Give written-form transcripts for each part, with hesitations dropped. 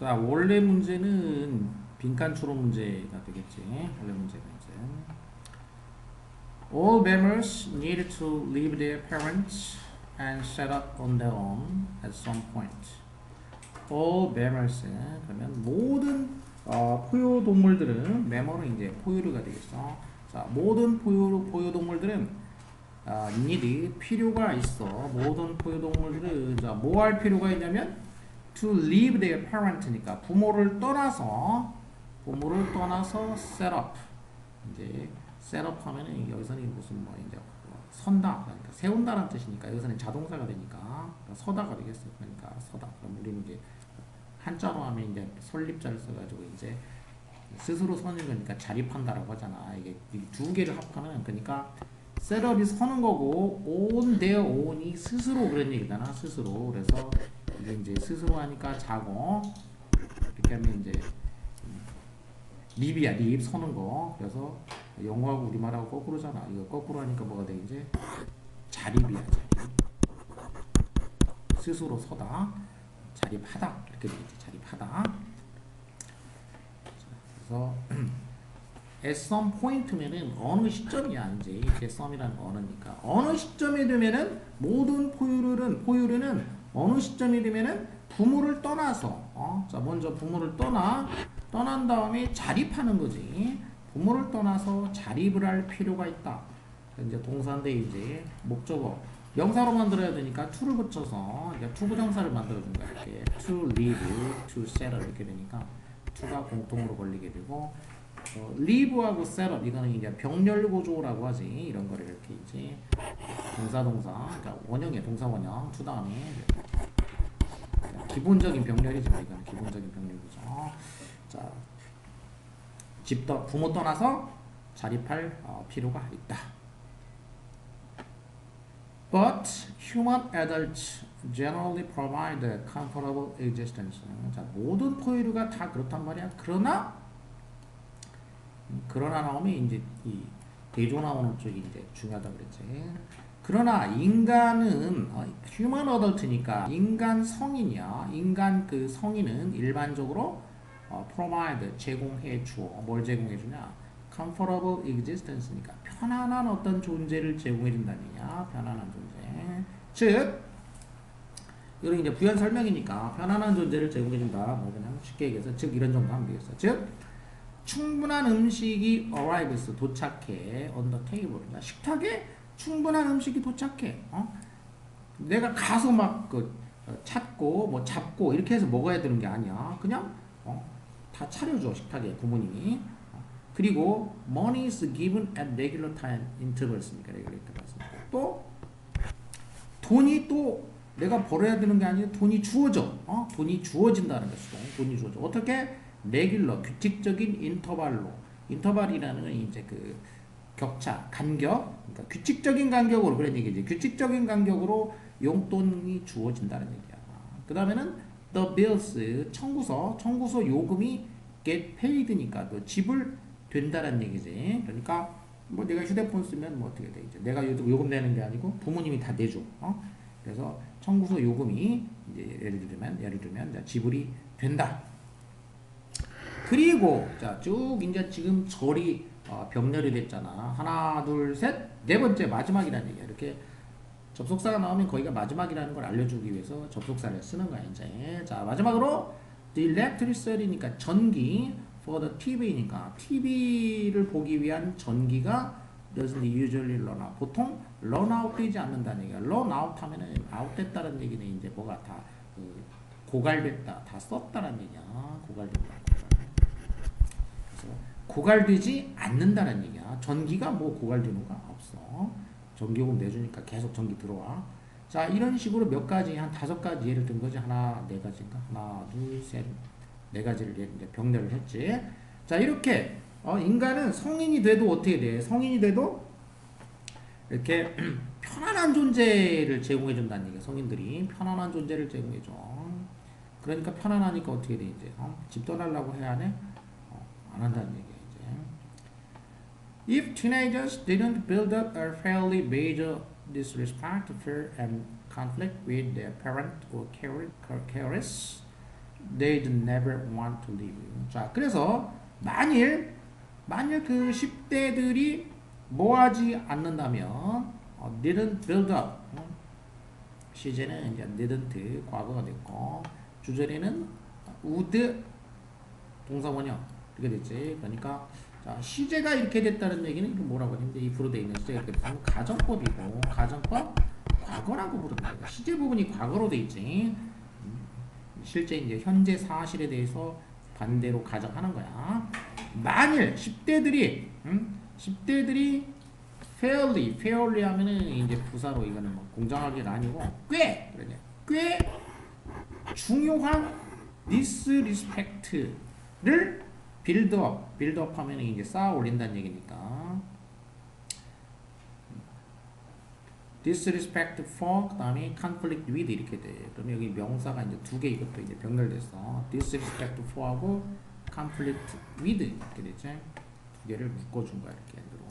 자, 원래 문제는 빈칸 추론 문제가 되겠지. 원래 문제가 이제 All mammals need to leave their parents and set up on their own at some point. All mammals 그러면 모든 포유동물들은 매머는 이제 포유류가 되겠어. 자, 모든 포유동물들은 need 필요가 있어. 모든 포유동물들은 자, 뭐 할 필요가 있냐면 to leave their parent니까 부모를 떠나서 set up. 이제 set up 하면은 여기서는 무슨 뭐 이제 선다 그러니까 세운다라는 뜻이니까 여기서는 자동사가 되니까 그러니까 서다가 되겠어. 그러니까 서다. 그럼 우리는 이제 한자로 하면 이제 설립자를 써가지고 이제 스스로 서는 거니까 자립한다라고 하잖아. 이게 이 두 개를 합하면 그러니까 셋업이 서는 거고 on their own이 스스로 그런 얘기잖아. 스스로. 그래서 이게 이제 스스로 하니까 자고 이렇게 하면 이제 립이야. 립 서는 거. 그래서 영어하고 우리말하고 거꾸로잖아. 이거 거꾸로 하니까 뭐가 돼 이제 자립이야. 자립. 스스로 서다. 자립하다. 이렇게 되겠지. 자립하다. 그래서 at some point면은 어느 시점이야. 이제 at some이라는 거 언어니까 어느 시점이 되면은 모든 포유류는 어느 시점이 되면은 부모를 떠나서 자 먼저 부모를 떠난 다음에 자립하는 거지. 부모를 떠나서 자립을 할 필요가 있다. 이제 동사인데 이제 목적어 명사로 만들어야 되니까 to를 붙여서 이제 투부정사를 만들어준 거야. 이렇게 to live, to settle 이렇게 되니까 to가 공통으로 걸리게 되고 live하고 settle 이거는 이제 병렬 구조라고 하지. 이런 거를 이렇게 이제 동사 그러니까 원형이야. 동사 원형 to 다음에 기본적인 병렬이지만 이거는 기본적인 병렬 구조. 자, 부모 떠나서 자립할 필요가 있다. But human adults generally provide a comfortable existence. 자, 모든 포유류가 다 그렇단 말이야. 그러나 나오면 이제 이 대조 나오는 쪽이 이제 중요하다 그랬지. 그러나 인간은 human adult니까 인간 성인이야. 인간 그 성인은 일반적으로 provide 제공해 주어. 뭘 제공해 주냐? comfortable existence니까 편안한 어떤 존재를 제공해 준다는 얘기야. 편안한 존재. 즉 이건 이제 부연 설명이니까 편안한 존재를 제공해 준다. 뭐 그냥 쉽게 얘기해서 즉 이런 정도 하면 되겠어. 즉 충분한 음식이 arrives 도착해 on the table. 식탁에 충분한 음식이 도착해. 내가 가서 막 찾고 뭐 잡고 이렇게 해서 먹어야 되는 게 아니야. 그냥 다 차려줘 식탁에 부모님이. 그리고 money is given at regular time intervals니까 regular intervals. 또 돈이 또 내가 벌어야 되는 게 아니고 돈이 주어져. 돈이 주어진다는 것이죠. 돈이 주어져. 어떻게? 레귤러 규칙적인 인터벌로. 인터벌이라는 건 이제 그 격차, 간격. 그러니까 규칙적인 간격으로 그런 얘기지. 규칙적인 간격으로 용돈이 주어진다는 얘기야. 그 다음에는 the bills 청구서 요금이 get paid니까 또 지불된다는 얘기지. 그러니까 뭐 내가 휴대폰 쓰면 뭐 어떻게 돼? 이제 내가 요금 내는 게 아니고 부모님이 다 내줘. 그래서 청구서 요금이 이제 예를 들면 이제 지불이 된다. 그리고 자 쭉 이제 지금 절이 병렬이 됐잖아. 하나, 둘, 셋, 네 번째 마지막이라는 얘기야. 이렇게 접속사가 나오면 거기가 마지막이라는 걸 알려주기 위해서 접속사를 쓰는 거야 이제. 자 마지막으로 the electricity니까 전기 for the TV니까 TV를 보기 위한 전기가 doesn't usually run out. 보통 run out 되지 않는다는 얘기야. run out 하면은 out 됐다는 얘기는 이제 뭐가 다 고갈됐다, 다 썼다는 얘기야. 고갈됐다. 그래서 고갈되지 않는다는 얘기야. 전기가 뭐 고갈되는 거 없어. 전기요금 내주니까 계속 전기 들어와. 자 이런 식으로 몇 가지 한 5가지 예를 든 거지. 하나, 네 가지인가? 하나, 둘, 셋, 네 가지를 이제 병렬을 했지. 자 이렇게 인간은 성인이 돼도 어떻게 돼? 성인이 돼도 이렇게 편안한 존재를 제공해 준다는 얘기야. 성인들이 편안한 존재를 제공해 줘. 그러니까 편안하니까 어떻게 돼 이제 집 떠나려고 해야 하네? 안 한다는 얘기야 이제. If teenagers didn't build up a fairly major disrespect, fear, and conflict with their parent or carers, they'd never want to leave. 자, 그래서 만일 그 10대들이 뭐하지 않는다면 didn't build up. 시제는 이제 didn't 과거가 됐고 주절에는 would 동사원형 이렇게 됐지. 그러니까 자, 시제가 이렇게 됐다는 얘기는 이거 뭐라고 했는데 if로 돼 있는 시제가 이렇게 됐다면 가정법이고 가정법 과거라고 부릅니다. 시제 부분이 과거로 돼 있지. 실제 이제 현재 사실에 대해서 반대로 가정하는 거야. 만일 10대들이 fairly 하면은 이제 부사로 이거는 뭐 공정하게가 아니고 꽤 중요한 disrespect를 build up 하면은 이제 쌓아 올린다는 얘기니까 disrespect for 그다음에 conflict with 이렇게 돼. 그러면 여기 명사가 이제 두 개 이것도 이제 병렬됐어. disrespect for하고 conflict with 이렇게 되죠. 두 개를 묶어준 거야 이렇게 얘들로.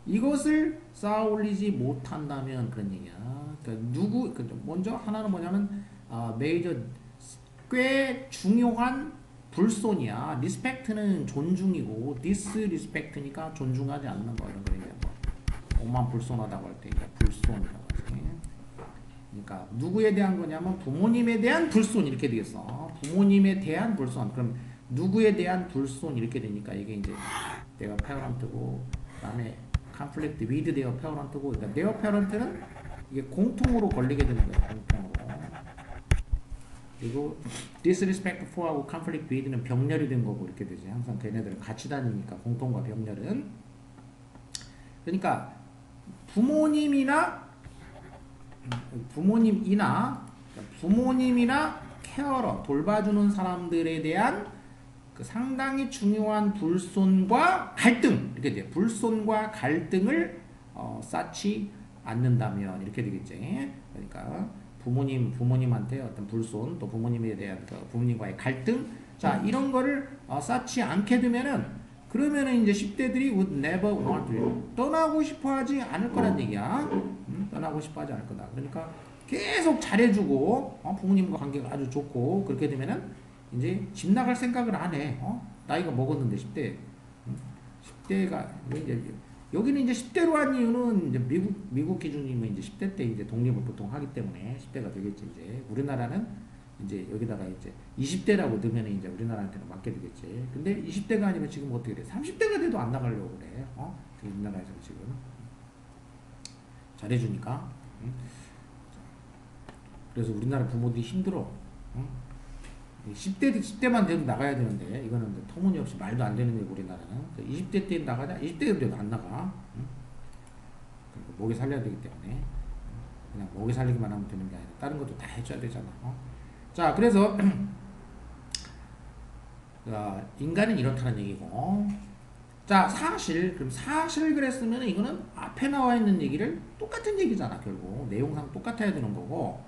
이것을 쌓아 올리지 못한다면 그런 얘기야. 그러니까 먼저 하나는 뭐냐면 major 꽤 중요한 불손이야. respect는 존중이고 disrespect니까 존중하지 않는 거 이런 거 얘기야. 오만 불손하다고 할 때 불손이라고 하지. 그러니까 누구에 대한 거냐면 부모님에 대한 불손 이렇게 되겠어. 부모님에 대한 불손. 그럼 누구에 대한 불손 이렇게 되니까 이게 이제 내가 페어런트고 그다음에 conflict with their parent고 그러니까 their parent는 이게 공통으로 걸리게 되는 거야. 공통으로. 그리고 disrespect for하고 conflict with는 병렬이 된 거고 이렇게 되지. 항상 걔네들은 같이 다니니까 공통과 병렬은. 그러니까 부모님이나 케어러 돌봐주는 사람들에 대한 그 상당히 중요한 불손과 갈등 이렇게 돼요. 불손과 갈등을 쌓지 않는다면 이렇게 되겠지. 그러니까 부모님한테 어떤 불손 또 부모님에 대한 그 부모님과의 갈등 자 이런 거를 쌓지 않게 되면은 그러면은 이제 10대들이 would never want to 떠나고 싶어하지 않을 거란 얘기야. 떠나고 싶어하지 않을 거다. 그러니까 계속 잘해주고 부모님과 관계가 아주 좋고 그렇게 되면은 이제 집 나갈 생각을 안 해. 나이가 먹었는데 10대가 이제 여기는 이제 10대로 한 이유는 이제 미국 기준이면 이제 10대 때 이제 독립을 보통 하기 때문에 10대가 되겠지 이제 우리나라는 이제 여기다가 이제 20대라고 넣으면 이제 우리나라한테는 맞게 되겠지. 근데 20대가 아니면 지금 어떻게 돼? 30대가 돼도 안 나가려고 그래. 지금 우리나라에서 지금 잘해주니까. 그래서 우리나라 부모들이 힘들어. 10대만 돼도 나가야 되는데 이거는 터무니없이 말도 안 되는 얘기 우리나라는. 20대 때 나가자. 20대 돼도 안 나가. 그러니까 먹여 살려야 되기 때문에 그냥 먹여 살리기만 하면 되는 게 아니라 다른 것도 다 해줘야 되잖아. 자, 그래서 인간은 이렇다는 얘기고. 자, 그럼 사실 그랬으면 이거는 앞에 나와 있는 얘기를 똑같은 얘기잖아. 결국 내용상 똑같아야 되는 거고.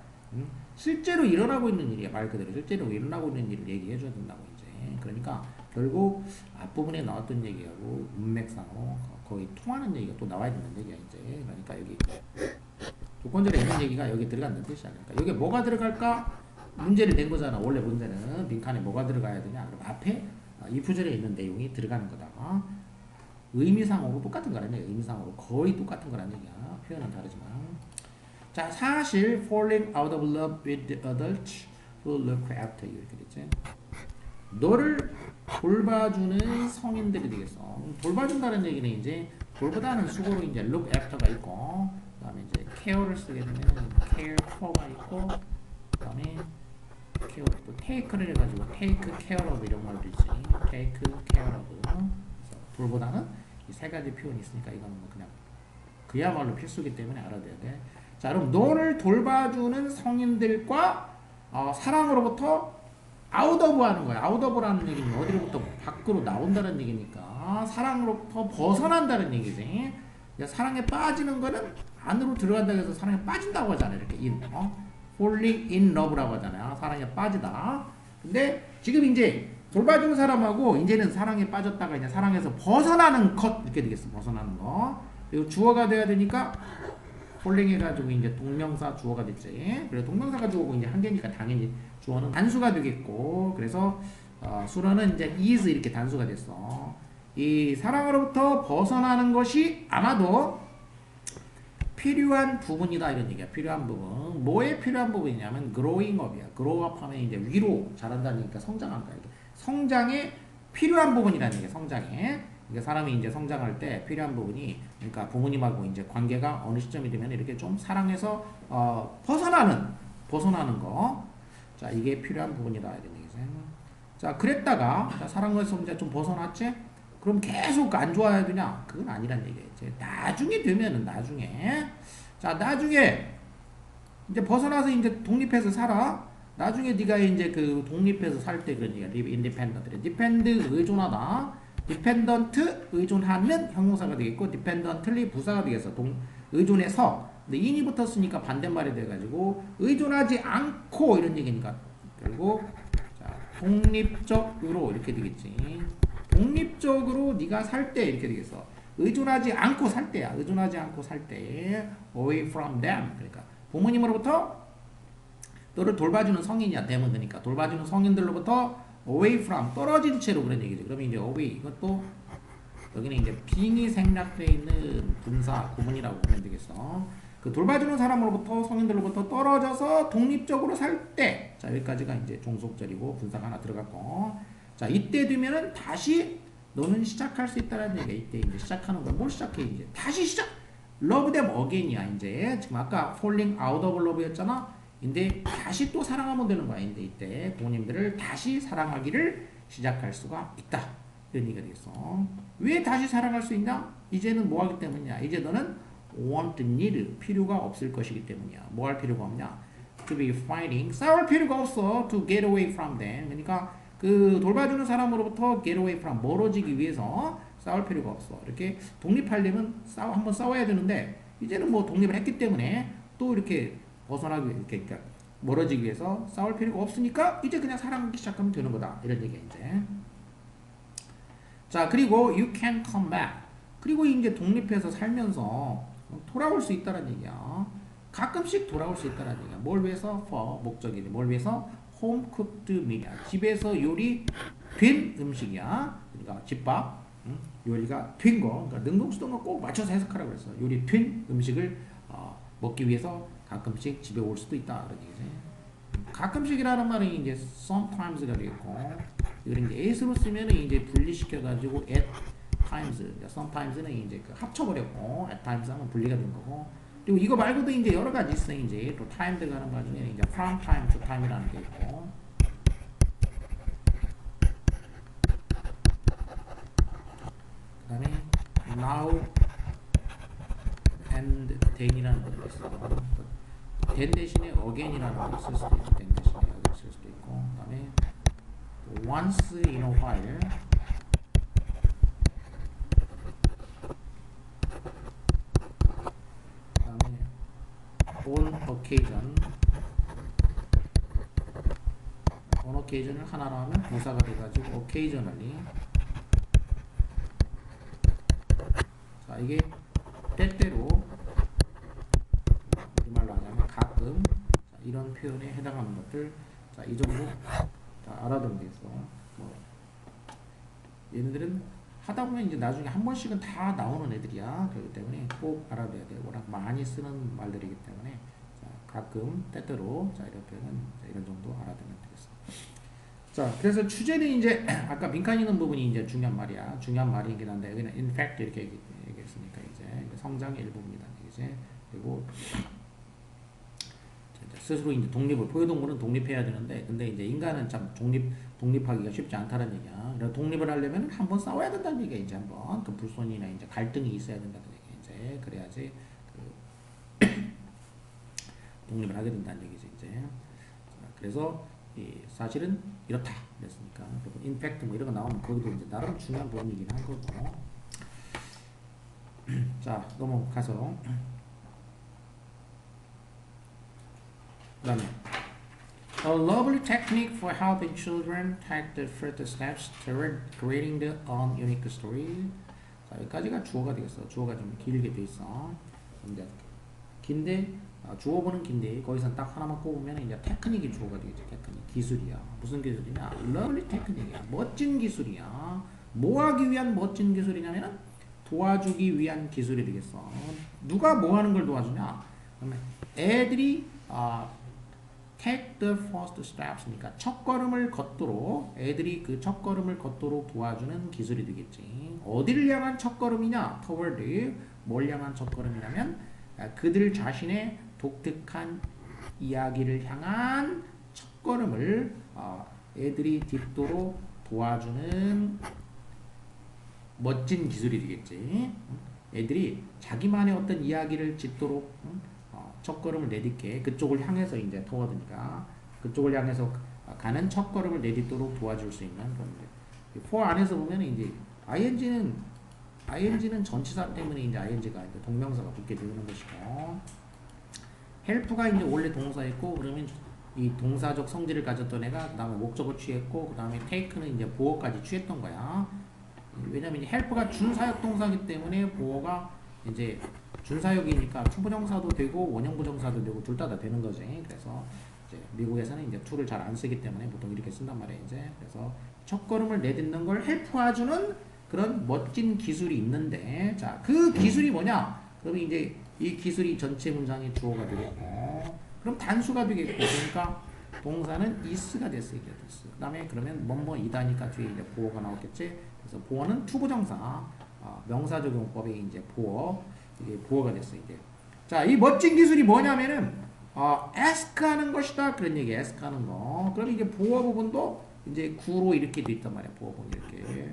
실제로 일어나고 있는 일이야. 말 그대로 실제로 일어나고 있는 일을 얘기해 줘야 된다고 이제. 그러니까 결국 앞부분에 나왔던 얘기하고 문맥상으로 거의 통하는 얘기가 또 나와야 되는 얘기야 이제. 그러니까 여기 조건절에 있는 얘기가 여기 들어간다는 뜻이야. 그러니까 여기 뭐가 들어갈까? 문제를 낸 거잖아. 원래 문제는 빈칸에 뭐가 들어가야 되냐? 그럼 앞에 if절에 있는 내용이 들어가는 거다. 의미상으로 똑같은 거라네. 의미상으로 거의 똑같은 거란 얘기야. 표현은 다르지만. 자, 사실 falling out of love with the adult who look after you 이렇게 됐지. 너를 돌봐주는 성인들이 되겠어. 돌봐준다는 얘기는 이제 돌보다는 수고로 이제 look after가 있고, 그다음에 이제 care를 쓰게 되면 care for가 있고, 그다음에 care 또 take를 해가지고 take care of 이런 말도 있지. take care of. 그래서 돌보다는 이 세 가지 표현이 있으니까 이거는 뭐 그냥 그야말로 필수기 때문에 알아둬야 돼. 자, 그럼 너를 돌봐주는 성인들과 사랑으로부터 out of 하는 거야. out of라는 얘기는 어디로부터 밖으로 나온다는 얘기니까 사랑으로부터 벗어난다는 얘기지. 사랑에 빠지는 거는 안으로 들어간다고 해서 사랑에 빠진다고 하잖아. 이렇게 falling in love라고 하잖아요. 사랑에 빠지다. 근데 지금 이제 돌봐주는 사람하고 이제는 사랑에 빠졌다가 이제 사랑에서 벗어나는 것 이렇게 되겠어. 벗어나는 거. 그리고 주어가 돼야 되니까 폴링 해가지고 이제 동명사 주어가 됐지. 그래 동명사가 주어고 이제 한 개니까 당연히 주어는 단수가 되겠고. 그래서 수로는 이제 is 이렇게 단수가 됐어. 이 사랑으로부터 벗어나는 것이 아마도 필요한 부분이다 이런 얘기야. 필요한 부분. 뭐에 필요한 부분이냐면 growing up이야. grow up 하면 이제 위로 자란다는 얘기니까 성장한다. 이게 성장에 필요한 부분이라는 얘기야. 성장에. 그러니까 사람이 이제 성장할 때 필요한 부분이 그러니까 부모님하고 이제 관계가 어느 시점이 되면 이렇게 좀 사랑해서 벗어나는 거. 자, 이게 필요한 부분이다 이런 얘기죠. 자, 그랬다가 자, 사랑에서 이제 좀 벗어났지? 그럼 계속 안 좋아야 되냐? 그건 아니란 얘기예요. 나중에 되면은 나중에 이제 벗어나서 이제 독립해서 살아. 나중에 네가 이제 그 독립해서 살 때 그런 얘기야. live independent. depend 의존하다. dependent 의존하는 형용사가 되겠고 dependently 부사가 되겠어. 의존해서. 근데 in이 붙었으니까 반대말이 돼가지고 의존하지 않고 이런 얘기니까 결국 자, 독립적으로 이렇게 되겠지. 독립적으로 네가 살 때 이렇게 되겠어. 의존하지 않고 살 때야. 의존하지 않고 살 때 away from them. 그러니까 부모님으로부터 너를 돌봐주는 성인이야. 되면 되니까 돌봐주는 성인들로부터 away from 떨어진 채로 그런 얘기죠. 그러면 이제 away 이것도 여기는 이제 빙이 생략되어 있는 분사 구문이라고 보면 되겠어. 그 돌봐주는 사람으로부터 성인들로부터 떨어져서 독립적으로 살 때. 자, 여기까지가 이제 종속절이고 분사가 하나 들어갔고. 자, 이때 되면은 다시 너는 시작할 수 있다는 얘기야. 이때 이제 시작하는 거야. 뭘 시작해 이제? 다시 시작. Love them again이야. 이제 지금 아까 falling out of love였잖아. 근데 다시 또 사랑하면 되는 거야. 근데 이때 부모님들을 다시 사랑하기를 시작할 수가 있다. 이런 얘기가 되겠어. 왜 다시 사랑할 수 있냐? 이제는 뭐 하기 때문이냐? 이제 너는 want, need 필요가 없을 것이기 때문이야. 뭐 할 필요가 없냐? To be fighting 싸울 필요가 없어. To get away from them. 그러니까 그 돌봐주는 사람으로부터 get away from 멀어지기 위해서 싸울 필요가 없어. 이렇게 독립하려면 한번 싸워야 되는데 이제는 뭐 독립을 했기 때문에 또 이렇게 벗어나기 이렇게 그러니까 멀어지기 위해서 싸울 필요가 없으니까 이제 그냥 사랑하기 시작하면 되는 거다. 이런 얘기야 이제. 자, 그리고 you can come back. 그리고 이제 독립해서 살면서 돌아올 수 있다는 얘기야. 가끔씩 돌아올 수 있다는 얘기야. 뭘 위해서? for 목적이지. 뭘 위해서? home cooked meal이야. 집에서 요리 된 음식이야. 그러니까 집밥 요리가 된 거. 그러니까 능동수동과 꼭 맞춰서 해석하라고 그랬어. 요리 된 음식을 먹기 위해서 가끔씩 집에 올 수도 있다. 그런 얘기지. 가끔씩이라는 말은 이제 sometimes가 되겠고, 이걸 이제 at로 쓰면은 이제 분리시켜가지고 at times, sometimes는 이제 그 합쳐버렸고, at times 하면 분리가 된 거고, 그리고 이거 말고도 이제 여러 가지 있어. 이제 또 time 들어가는 거 중에 이제 from time to time이라는 게 있고, 그 다음에 now and then이라는 것도 있어. then 대신에 again이라는 걸 쓸 수도 있고, then 대신에 again 쓸 수도 있고, 그 다음에 once in a while, 그 다음에 on occasion, on occasion을 하나로 하면 부사가 돼가지고 occasionally. 자, 이게 때때로 우리말로 하자면 가끔, 자, 이런 표현에 해당하는 것들, 자, 이 정도 다 알아두면 되겠어. 뭐 얘네들은 하다 보면 이제 나중에 한 번씩은 다 나오는 애들이야. 그렇기 때문에 꼭 알아둬야 돼. 워낙 많이 쓰는 말들이기 때문에. 자, 가끔 때때로, 자, 이런 표현은 자, 이런 정도 알아두면 되겠어. 자, 그래서 주제는 이제 아까 빈칸 있는 부분이 이제 중요한 말이야. 중요한 말이긴 한데 여기는 in fact 이렇게 얘기했으니까 이제 성장의 일부입니다. 이제 그리고 스스로 이제 독립을, 포유동물은 독립해야 되는데, 근데 이제 인간은 참 독립하기가 쉽지 않다는 얘기야. 그래서 독립을 하려면 한번 싸워야 된다는 얘기야. 이제 한번 그 불손이나 이제 갈등이 있어야 된다는 얘기야. 이제 그래야지 그 독립을 하게 된다는 얘기지. 이제 그래서 사실은 이렇다 그랬으니까, 그리고 인팩트 뭐 이런 거 나오면 거기도 이제 나름 중요한 부분이긴 한 거고. 자, 넘어가서 그다음에 a lovely technique for helping children take the first steps toward creating their own unique story. 자, 여기까지가 주어가 되겠어. 주어가 좀 길게 돼 있어. 이제 긴데 주어보는 긴데 거기서 딱 하나만 꼽으면 이제 테크닉이 주어가 되겠죠. 테크닉 기술이야. 무슨 기술이냐? 러블리 테크닉이야. 멋진 기술이야. 뭐 하기 위한 멋진 기술이냐면은 도와주기 위한 기술이 되겠어. 누가 뭐 하는 걸 도와주냐? 그러면 애들이 take the first steps니까 첫걸음을 걷도록 애들이 그 첫걸음을 걷도록 도와주는 기술이 되겠지. 어디를 향한 첫걸음이냐? toward 뭘 향한 첫걸음이냐면 그들 자신의 독특한 이야기를 향한 첫걸음을 애들이 딛도록 도와주는 멋진 기술이 되겠지. 애들이 자기만의 어떤 이야기를 짓도록 첫걸음을 내딛게 그쪽을 향해서 이제 토거드니까 그쪽을 향해서 가는 첫걸음을 내딛도록 도와줄 수 있는 그런 게. for 안에서 보면 이제 ing는 전치사 때문에 이제 ing가 이제 동명사가 붙게 되는 것이고 help가 이제 원래 동사였고 그러면 이 동사적 성질을 가졌던 애가 그 다음에 목적어 취했고 그 다음에 take는 이제 보어까지 취했던 거야. 왜냐면 이제 help가 준사역 동사이기 때문에 보어가 이제 준사역이니까 투부정사도 되고 원형부정사도 되고 둘 다 되는 거지. 그래서 이제 미국에서는 이제 to를 잘 안 쓰기 때문에 보통 이렇게 쓴단 말이야 이제. 그래서 첫걸음을 내딛는 걸 help해주는 그런 멋진 기술이 있는데, 자, 그 기술이 뭐냐? 그러면 이제 이 기술이 전체 문장의 주어가 되겠고, 그럼 단수가 되겠고, 그러니까 동사는 is가 됐어요. 그 다음에 그러면 뭐뭐이다니까 뒤에 이제 보어가 나오겠지. 그래서 보어는 투부정사, 명사적용법에 이제 보어, 이게 보어가 됐어요. 이제. 자, 이 멋진 기술이 뭐냐면은 ask 하는 것이다. 그런 얘기, ask 하는 거. 그럼 이제 보어 부분도 이제 구로 이렇게 돼 있단 말이야. 보어 부분 이렇게.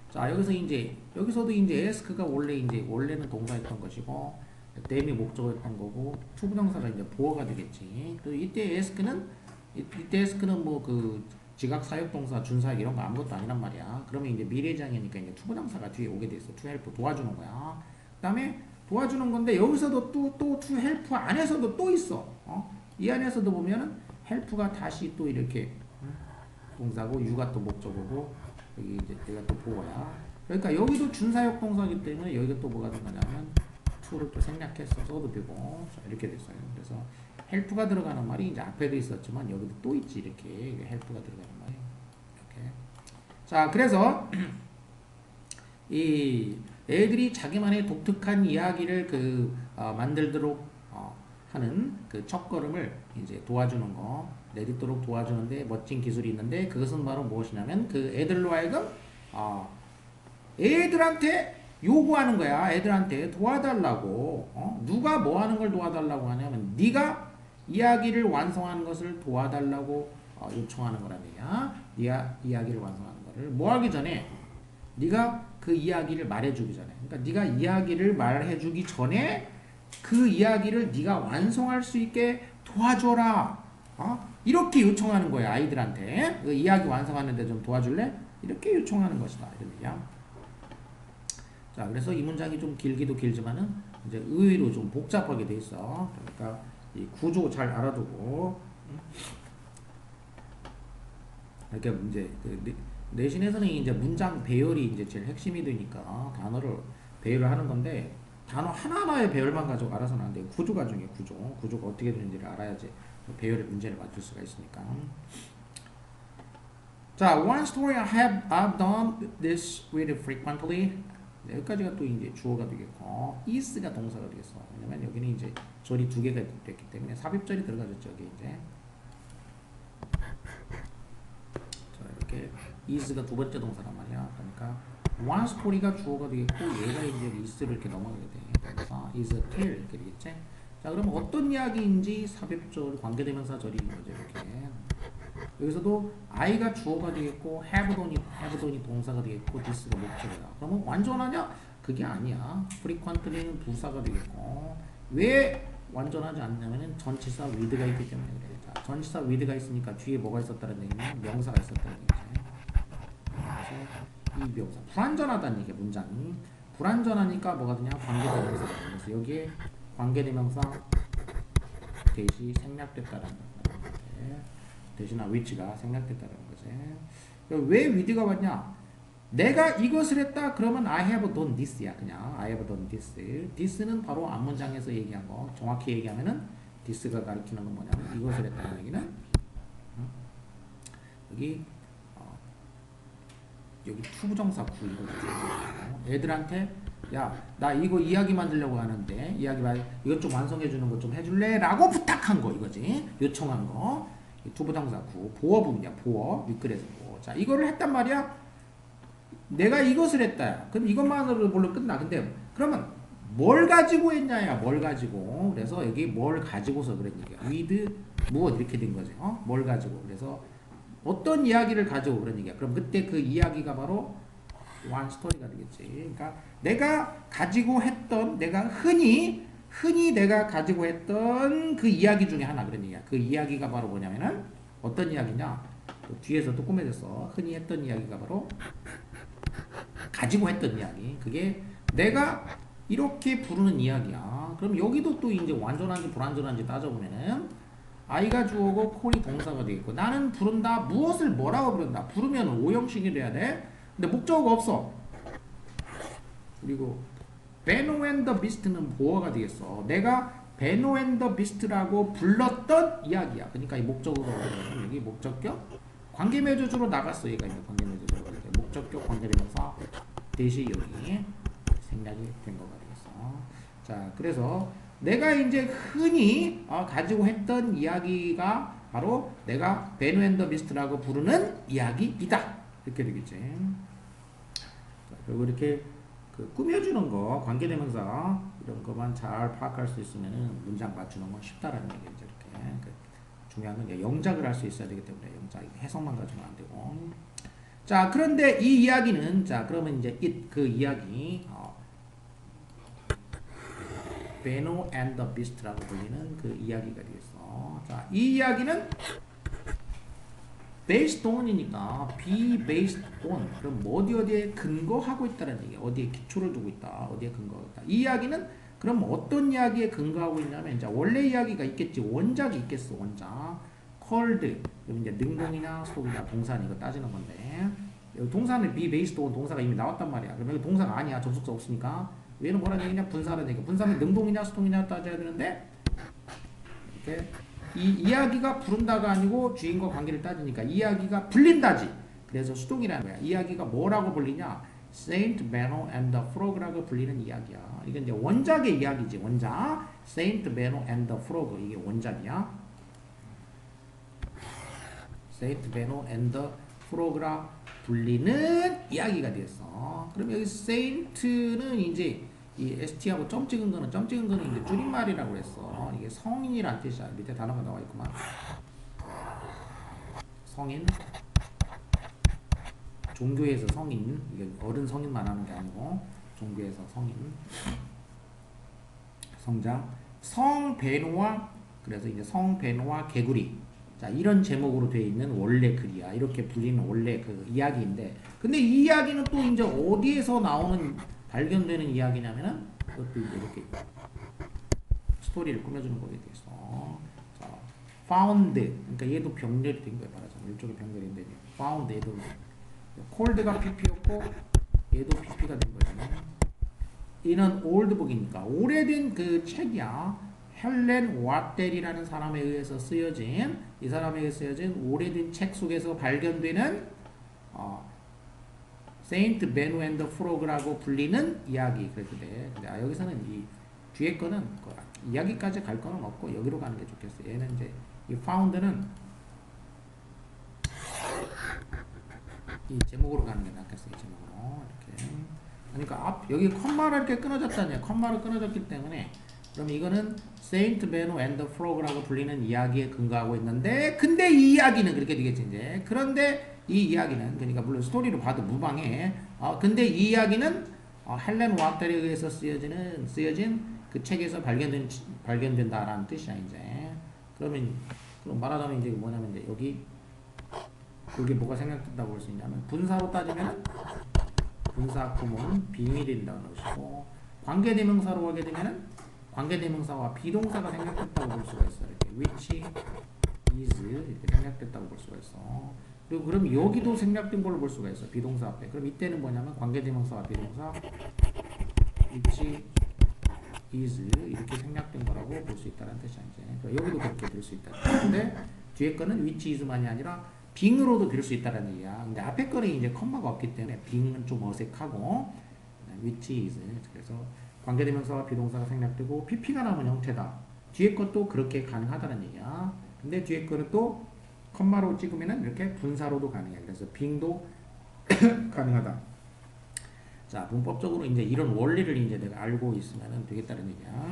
자, 여기서도 이제 ask가 원래는 동사였던 것이고, them이 목적어였던 거고, 투부정사가 이제 보어가 되겠지. 그리고 이때 ask는 뭐 그 지각 사역동사, 준사역 이런 거 아무것도 아니란 말이야. 그러면 이제 미래장이니까 이제 투부정사가 뒤에 오게 돼 있어. to help 도와주는 거야. 그 다음에 도와주는 건데 여기서도 또 to help 안에서도 또 있어. 이 안에서도 보면은 help가 다시 또 이렇게 동사고, you가 또 목적어고, 여기 이제 얘가 또 보어야. 그러니까 여기도 준사역 동사이기 때문에 여기가 또 뭐가 된다냐면 to를 또 생략해서 써도 되고, 자, 이렇게 됐어요. 그래서 help가 들어가는 말이 이제 앞에도 있었지만 여기도 또 있지. 이렇게 help가 들어가는 말이 이렇게. 자, 그래서 이 애들이 자기만의 독특한 이야기를 만들도록 하는 그 첫걸음을 이제 도와주는 거, 내딛도록 도와주는데 멋진 기술이 있는데 그것은 바로 무엇이냐면 그 애들로 하여금 애들한테 요구하는 거야. 애들한테 도와달라고. 누가 뭐 하는 걸 도와달라고 하냐면 네가 이야기를 완성하는 것을 도와달라고 요청하는 거란 얘기야. 네가 이야기를 완성하는 거를 뭐 하기 전에 네가 그 이야기를 말해주기 전에, 그러니까 네가 이야기를 말해주기 전에 그 이야기를 네가 완성할 수 있게 도와줘라. 이렇게 요청하는 거야. 아이들한테 그 이야기 완성하는데 좀 도와줄래? 이렇게 요청하는 것이다. 이런 얘기야. 자, 그래서 이 문장이 좀 길기도 길지만은 이제 의외로 좀 복잡하게 돼 있어. 그러니까 이 구조 잘 알아두고 이렇게 이제 내신에서는 이제 문장 배열이 이제 제일 핵심이 되니까 단어를 배열을 하는 건데 단어 하나하나의 배열만 가지고 알아서는 안 돼. 구조가 중요해. 구조가 어떻게 되는지를 알아야지 배열의 문제를 맞출 수가 있으니까. 자, one story I've done this really frequently. 여기까지가 또 이제 주어가 되겠고, is가 동사가 되겠어. 왜냐면 여기는 이제 절이 두 개가 됐기 때문에 삽입절이 들어가졌죠. 여기 이제. 자, 이렇게 is가 두 번째 동사란 말이야. 그러니까 one story가 주어가 되겠고, 얘가 이제 is를 이렇게 넘어가게 돼. 그래서 is a tale 이렇게 되겠지. 자, 그럼 어떤 이야기인지 삽입절, 관계대명사 절이 이제 이렇게. 여기서도 I가 주어가 되겠고 have done이 동사가 되겠고 this가 목적어다. 그러면 완전하냐? 그게 아니야. frequently는 부사가 되겠고, 왜 완전하지 않냐면은 전치사 with가 있기 때문에 그래. 자, 전치사 with가 있으니까 뒤에 뭐가 있었다는 얘기는 명사가 있었다는 얘기지. 그래서 이 명사 불완전하다는 얘기야. 문장이 불완전하니까 뭐가 되냐? 관계대명사가 돼. 그래서 여기에 관계대명사 대시 생략됐다라는 거야. 대신에 위치가 생략됐다는 거지. 왜 위드가 왔냐? 내가 이것을 했다 그러면 I have done this야. 그냥 I have done this. this는 바로 앞문장에서 얘기한 거. 정확히 얘기하면은 this가 가리키는 건 뭐냐면 이것을 했다는 얘기는 여기 여기 투부정사 구 이거 애들한테 야 나 이거 이야기 만들려고 하는데 이것 좀 완성해 주는 거 좀 해줄래? 라고 부탁한 거 이거지. 요청한 거. 투부정사 구 보어부분이야. 보어 윗글에서 보어. 자 이거를 했단 말이야. 내가 이것을 했다. 그럼 이것만으로 물론 끝나. 근데 그러면 뭘 가지고 했냐야. 뭘 가지고. 그래서 여기 뭘 가지고서 그런 얘기야. with 무엇 이렇게 된 거지. 뭘 가지고. 그래서 어떤 이야기를 가지고 그런 얘기야. 그럼 그때 그 이야기가 바로 one story가 되겠지. 그러니까 내가 가지고 했던 내가 흔히 내가 가지고 했던 그 이야기 중에 하나 그런 얘기야. 그 이야기가 바로 뭐냐면은 어떤 이야기냐. 또 뒤에서 또 꾸며졌어. 흔히 했던 이야기가 바로 가지고 했던 이야기. 그게 내가 이렇게 부르는 이야기야. 그럼 여기도 또 이제 완전한지 불완전한지 따져보면은 I가 주어고 콜이 동사가 되겠고 나는 부른다. 무엇을 뭐라고 부른다. 부르면 오형식이 돼야 돼. 근데 목적어가 없어. 그리고 Benno and the Beast는 보어가 되겠어. 내가 Benno and the Beast라고 불렀던 이야기야. 그러니까 이 목적어가 여기 목적격 관계매조주로 나갔어. 얘가 이제 관계매조주로 목적격 관계대명사 대시 여기 생략이 된 거가 되겠어. 자, 그래서 내가 이제 흔히 가지고 했던 이야기가 바로 내가 Benno and the Beast라고 부르는 이야기이다. 이렇게 되겠지. 자, 그리고 이렇게 그 꾸며주는 거 관계대명사 이런 것만 잘 파악할 수 있으면 문장 맞추는 건 쉽다라는 얘기죠. 이렇게 중요한 건 영작을 할 수 있어야 되기 때문에 영작 해석만 가지고는 안 되고. 자, 그런데 이 이야기는 자 그러면 이제 그 이야기 Benno and the Beast라고 불리는 그 이야기가 되겠어. 자, 이 이야기는 based on이니까 be based on. 그럼 어디에 근거하고 있다는 얘기야. 어디에 기초를 두고 있다. 어디에 근거하고 있다. 이 이야기는 그럼 어떤 이야기에 근거하고 있냐면 이제 원래 이야기가 있겠지. 원작이 있겠어. 원작. called. 그럼 이제 능동이냐 속이냐 동사는 이거 따지는 건데. 여기 동사는 be based on 동사가 이미 나왔단 말이야. 그럼 여기 동사가 아니야. 접속사 없으니까. 얘는 뭐라는 얘기냐? 분사라는 얘기야. 분사는 능동이냐 수동이냐 따져야 되는데 이렇게 이 이야기가 부른다가 아니고 주인과 관계를 따지니까 이야기가 불린다지. 그래서 수동이라는 거야. 이야기가 뭐라고 불리냐? Saint Benno and the Frog라고 불리는 이야기야. 이게 이제 원작의 이야기지. 원작. Saint Benno and the Frog. 이게 원작이야. Saint Benno and the Frog라 불리는 이야기가 되었어. 그럼 여기 Saint는 이제 이 ST하고 점 찍은 거는 이제 줄임말이라고 했어. 이게 성인이란 뜻이야. 밑에 단어가 나와 있구만. 성인. 종교에서 성인. 이게 어른 성인만 하는 게 아니고 종교에서 성인. 성장. 성베노와 그래서 이제 성베노와 개구리. 자, 이런 제목으로 되어 있는 원래 글이야. 이렇게 불리는 원래 그 이야기인데. 근데 이 이야기는 또 이제 어디에서 나오는 발견되는 이야기냐면은 그것도 이제 이렇게 스토리를 꾸며주는 거에 대해서. 자, found. 그러니까 얘도 병렬이 된 거야. 말하자면 이쪽에 병렬인데 found 얘도 cold가 pp였고 얘도 pp가 된 거잖아. 얘는 old book이니까 오래된 그 책이야. 헬렌 와텔이라는 사람에 의해서 쓰여진 이 사람에 의해서 쓰여진 오래된 책 속에서 발견되는 세인트 베노 앤 더 프로그라고 불리는 이야기. 그래도 돼. 근데 여기서는 이 뒤에 거는 이야기까지 갈 거는 없고 여기로 가는 게 좋겠어. 얘는 이제 이 파운드는 이 제목으로 가는 게 낫겠어. 이 제목으로 이렇게. 그러니까 여기 컴마가 이렇게 끊어졌다냐. 컴마로 끊어졌기 때문에 그럼 이거는 세인트 베노 앤 더 프로그라고 불리는 이야기에 근거하고 있는데 근데 이 이야기는 그렇게 되겠지 이제. 그런데 이 이야기는 그러니까 물론 스토리로 봐도 무방해. 근데 이 이야기는 헬렌 와텔에 의해서 쓰여진 그 책에서 발견된다라는 뜻이야 이제. 그럼 말하자면 이제 뭐냐면 이제 여기 뭐가 생략된다고 볼 수 있냐면 분사로 따지면 분사 구문 비밀이라는 것이고 관계대명사로 하게 되면은 관계대명사와 비동사가 생략됐다고 볼 수가 있어. 이렇게 which is 이렇게 생략됐다고 볼 수가 있어. 그리고 그럼 여기도 생략된 걸로 볼 수가 있어. 비동사 앞에. 그럼 이때는 뭐냐면 관계대명사와 비동사 which is 이렇게 생략된 거라고 볼 수 있다는 뜻이야. 이제 그러니까 여기도 그렇게 될 수 있다. 근데 뒤에 거는 which is만이 아니라 being으로도 될 수 있다는 얘기야. 근데 앞에 거는 이제 컴마가 없기 때문에 being은 좀 어색하고 which is 그래서 관계대명사와 비동사가 생략되고 pp가 남은 형태다. 뒤에 것도 그렇게 가능하다는 얘기야. 근데 뒤에 거는 또 컴마로 찍으면은 이렇게 분사로도 가능해. 그래서 being도 가능하다. 자, 문법적으로 이제 이런 원리를 이제 내가 알고 있으면 되겠다는 얘기야.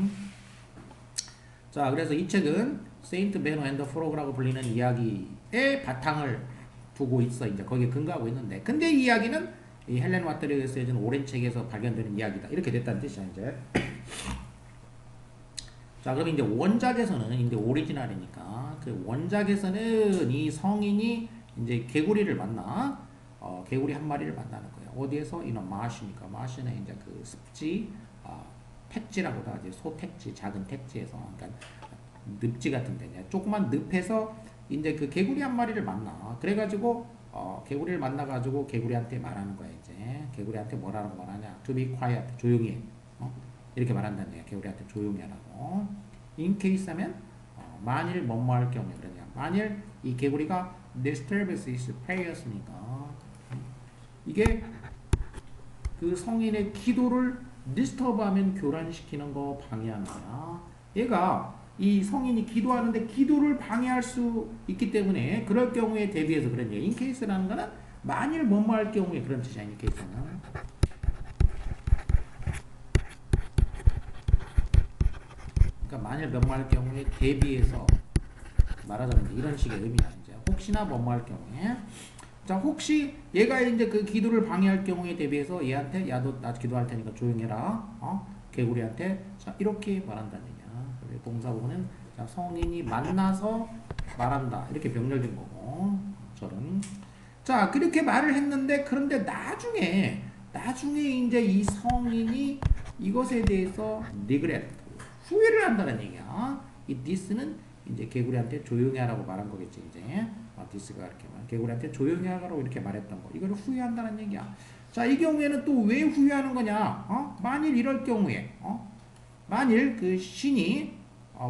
자, 그래서 이 책은 세인트 베너 앤더 프로그라고 불리는 이야기의 바탕을 두고 있어. 이제 거기에 근거하고 있는데. 근데 이 이야기는 이 헬렌 와트리가 쓰여진 오랜 책에서 발견되는 이야기다. 이렇게 됐다는 뜻이야, 이제. 자, 그럼 이제 원작에서는 이제 오리지널이니까 그 원작에서는 이 성인이 이제 개구리를 만나 개구리 한 마리를 만나는 거예요. 어디에서? 이런 마시니까 마시는 이제 그 습지 택지라고도 하지. 소택지, 작은 택지에서 그러니까 늪지 같은 데냐. 조그만 늪에서 이제 그 개구리 한 마리를 만나. 그래가지고 개구리를 만나가지고 개구리한테 말하는 거야. 이제 개구리한테 뭐라고 말하냐? To be quiet, 조용히 해. 이렇게 말한다는 얘기야. 개구리한테 조용히 하라고. In case 하면 만일 뭐뭐 할 경우에 그러냐. 만일 이 개구리가 disturbs his prayer스니까 이게 그 성인의 기도를 디스터브하면 교란시키는 거 방해하는 거야. 얘가 이 성인이 기도하는데 기도를 방해할 수 있기 때문에 그럴 경우에 대비해서 그런 얘기. 인케이스라는 거는 만일 뭐뭐 할 경우에 그런 뜻이야. 인케이스는. 그러니까 만일 뭐뭐 할 경우에 대비해서 말하자면 이런 식의 의미야. 이제 혹시나 뭐뭐 할 경우에. 자, 혹시 얘가 이제 그 기도를 방해할 경우에 대비해서 얘한테 야, 너 나 기도할 테니까 조용히 해라. 개구리한테 자, 이렇게 말한다는 얘기야. 동사 부분은 자, 성인이 만나서 말한다. 이렇게 병렬된 거고. 저는 자, 그렇게 말을 했는데 그런데 나중에 이제 이 성인이 이것에 대해서 regret 후회를 한다는 얘기야. 이 this는 이제 개구리한테 조용히 하라고 말한 거겠지, 이제. this가 이렇게 말. 개구리한테 조용히 하라고 이렇게 말했던 거. 이걸 후회한다는 얘기야. 자, 이 경우에는 또 왜 후회하는 거냐? 만일 이럴 경우에, 만일 그 신이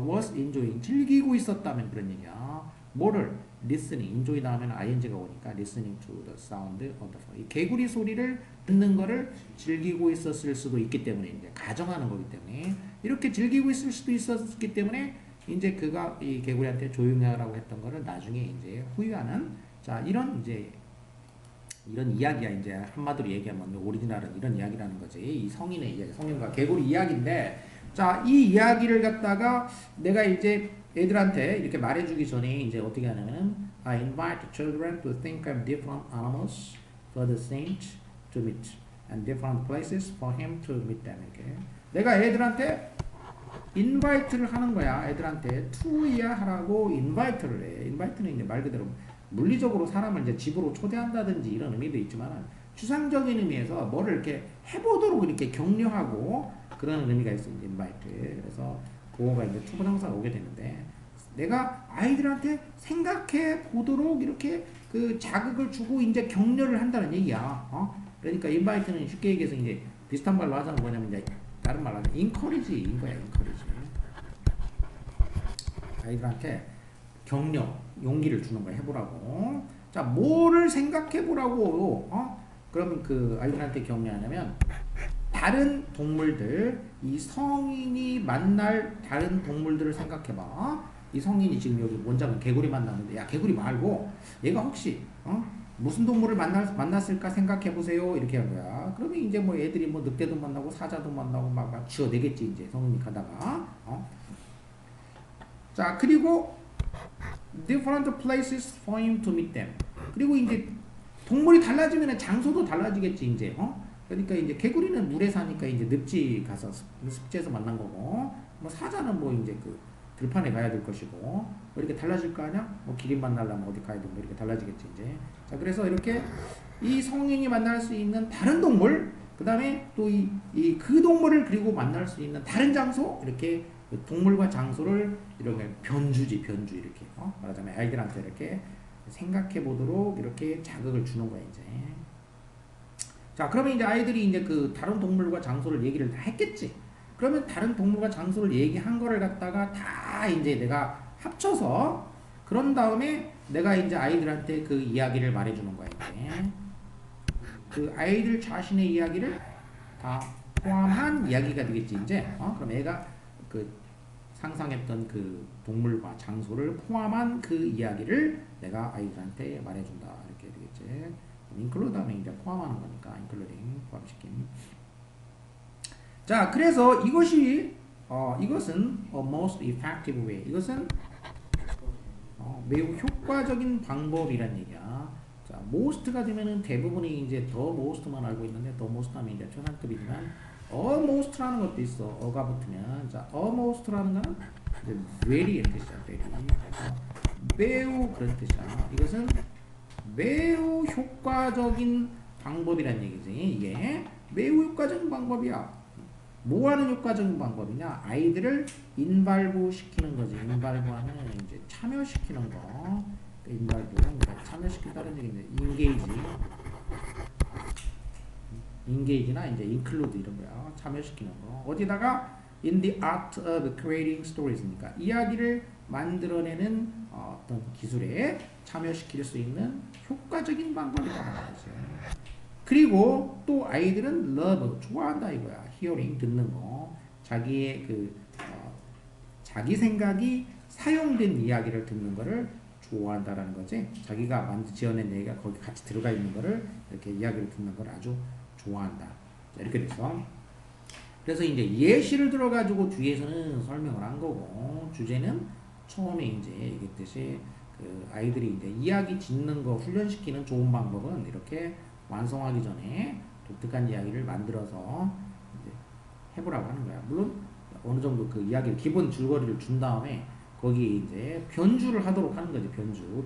was enjoying, 즐기고 있었다면 그런 얘기야. 뭐를? listening, enjoy 다음에는 ing가 오니까 listening to the sound of the phone. 이 개구리 소리를 듣는 거를 즐기고 있었을 수도 있기 때문에 이제 가정하는 거기 때문에 이렇게 즐기고 있을 수도 있었기 때문에 이제 그가 이 개구리한테 조용히 하라고 했던 거를 나중에 이제 후회하는 자, 이런 이야기야. 이제 한마디로 얘기하면 오리지널은 이런 이야기라는 거지. 이 성인의 이야기, 성인과 개구리 이야기인데 자, 이 이야기를 갖다가 내가 이제 애들한테 이렇게 말해주기 전에 이제 어떻게 하냐면 I invite children to think of different animals for the saint to meet and different places for him to meet them. 이렇게 내가 애들한테 invite를 하는 거야. 애들한테 to야 하라고 invite를 해. invite는 이제 말 그대로 물리적으로 사람을 이제 집으로 초대한다든지 이런 의미도 있지만 추상적인 의미에서 뭐를 이렇게 해보도록 이렇게 격려하고 그런 의미가 있어. 이제 invite. 그래서 그거가 이제 투부정사가 오게 되는데 내가 아이들한테 생각해 보도록 이렇게 그 자극을 주고 이제 격려를 한다는 얘기야. 그러니까 invite는 쉽게 얘기해서 이제 비슷한 말로 하자면 뭐냐면 이제 다른 말로 하면 encourage인 거야. encourage. 아이들한테 격려, 용기를 주는 거야. 해보라고. 자, 뭐를 생각해 보라고. 그러면 그 아이들한테 격려하냐면 다른 동물들, 이 성인이 만날 다른 동물들을 생각해봐. 이 성인이 지금 여기 원작은 개구리 만났는데 야, 개구리 말고 얘가 혹시 무슨 동물을 만났을까 생각해보세요. 이렇게 한 거야. 그러면 이제 뭐 애들이 뭐 늑대도 만나고 사자도 만나고 막 지어내겠지. 이제 성인이 가다가. 자, 그리고 different places for him to meet them. 그리고 이제 동물이 달라지면 장소도 달라지겠지. 이제 그러니까 이제 개구리는 물에 사니까 이제 늪지 가서 습지에서 만난 거고, 뭐 사자는 뭐 이제 그 들판에 가야 될 것이고, 뭐 이렇게 달라질 거 아니야? 뭐 기린 만나려면 어디 가야 되고 뭐 이렇게 달라지겠지 이제. 자, 그래서 이렇게 이 성인이 만날 수 있는 다른 동물, 그 다음에 또 그 동물을 그리고 만날 수 있는 다른 장소, 이렇게 동물과 장소를 이렇게 변주 이렇게 말하자면 아이들한테 이렇게 생각해 보도록 이렇게 자극을 주는 거야 이제. 자, 그러면 이제 아이들이 이제 그 다른 동물과 장소를 얘기를 다 했겠지. 그러면 다른 동물과 장소를 얘기한 거를 갖다가 다 이제 내가 합쳐서 그런 다음에 내가 이제 아이들한테 그 이야기를 말해주는 거야 이제. 그 아이들 자신의 이야기를 다 포함한 이야기가 되겠지 이제. 그럼 애가 그 상상했던 그 동물과 장소를 포함한 그 이야기를 내가 아이들한테 말해준다 이렇게 되겠지. include 다음에 이제 포함하는 거니까 including 포함시킴. 자, 그래서 이것은 a most effective way. 이것은 매우 효과적인 방법이란 얘기야. 자, most가 되면은 대부분이 이제 더 most만 알고 있는데 더 most 하면 이제 최상급이지만 almost라는 것도 있어. 어가 붙으면. 자, almost라는 거는 이제 very의 뜻이야. very. 매우 그런 뜻이야. 이것은 매우 효과적인 방법이란 얘기지. 이게 매우 효과적인 방법이야. 뭐 하는 효과적인 방법이냐? 아이들을 인발부 시키는 거지. 인발부 하면 이제 참여시키는 거. 인발부, 참여시킨다는 얘기인데, 인게이지나 이제 include 이런 거야. 참여시키는 거. 어디다가 in the art of creating stories니까 이야기를 만들어내는 어떤 기술에 참여시킬 수 있는 효과적인 방법이다. 그리고 또 아이들은 love, 좋아한다 이거야. hearing, 듣는 거. 자기의 자기 생각이 사용된 이야기를 듣는 거를 좋아한다라는 거지. 자기가 지어낸 얘기가 거기 같이 들어가 있는 거를 이렇게 이야기를 듣는 걸 아주 좋아한다. 이렇게 돼서. 그래서 이제 예시를 들어가지고 뒤에서는 설명을 한 거고, 주제는 처음에 이제 얘기했듯이 그 아이들이 이제 이야기 짓는 거 훈련시키는 좋은 방법은 이렇게 완성하기 전에 독특한 이야기를 만들어서 이제 해보라고 하는 거야. 물론 어느 정도 그 이야기를 기본 줄거리를 준 다음에 거기에 이제 변주를 하도록 하는 거지.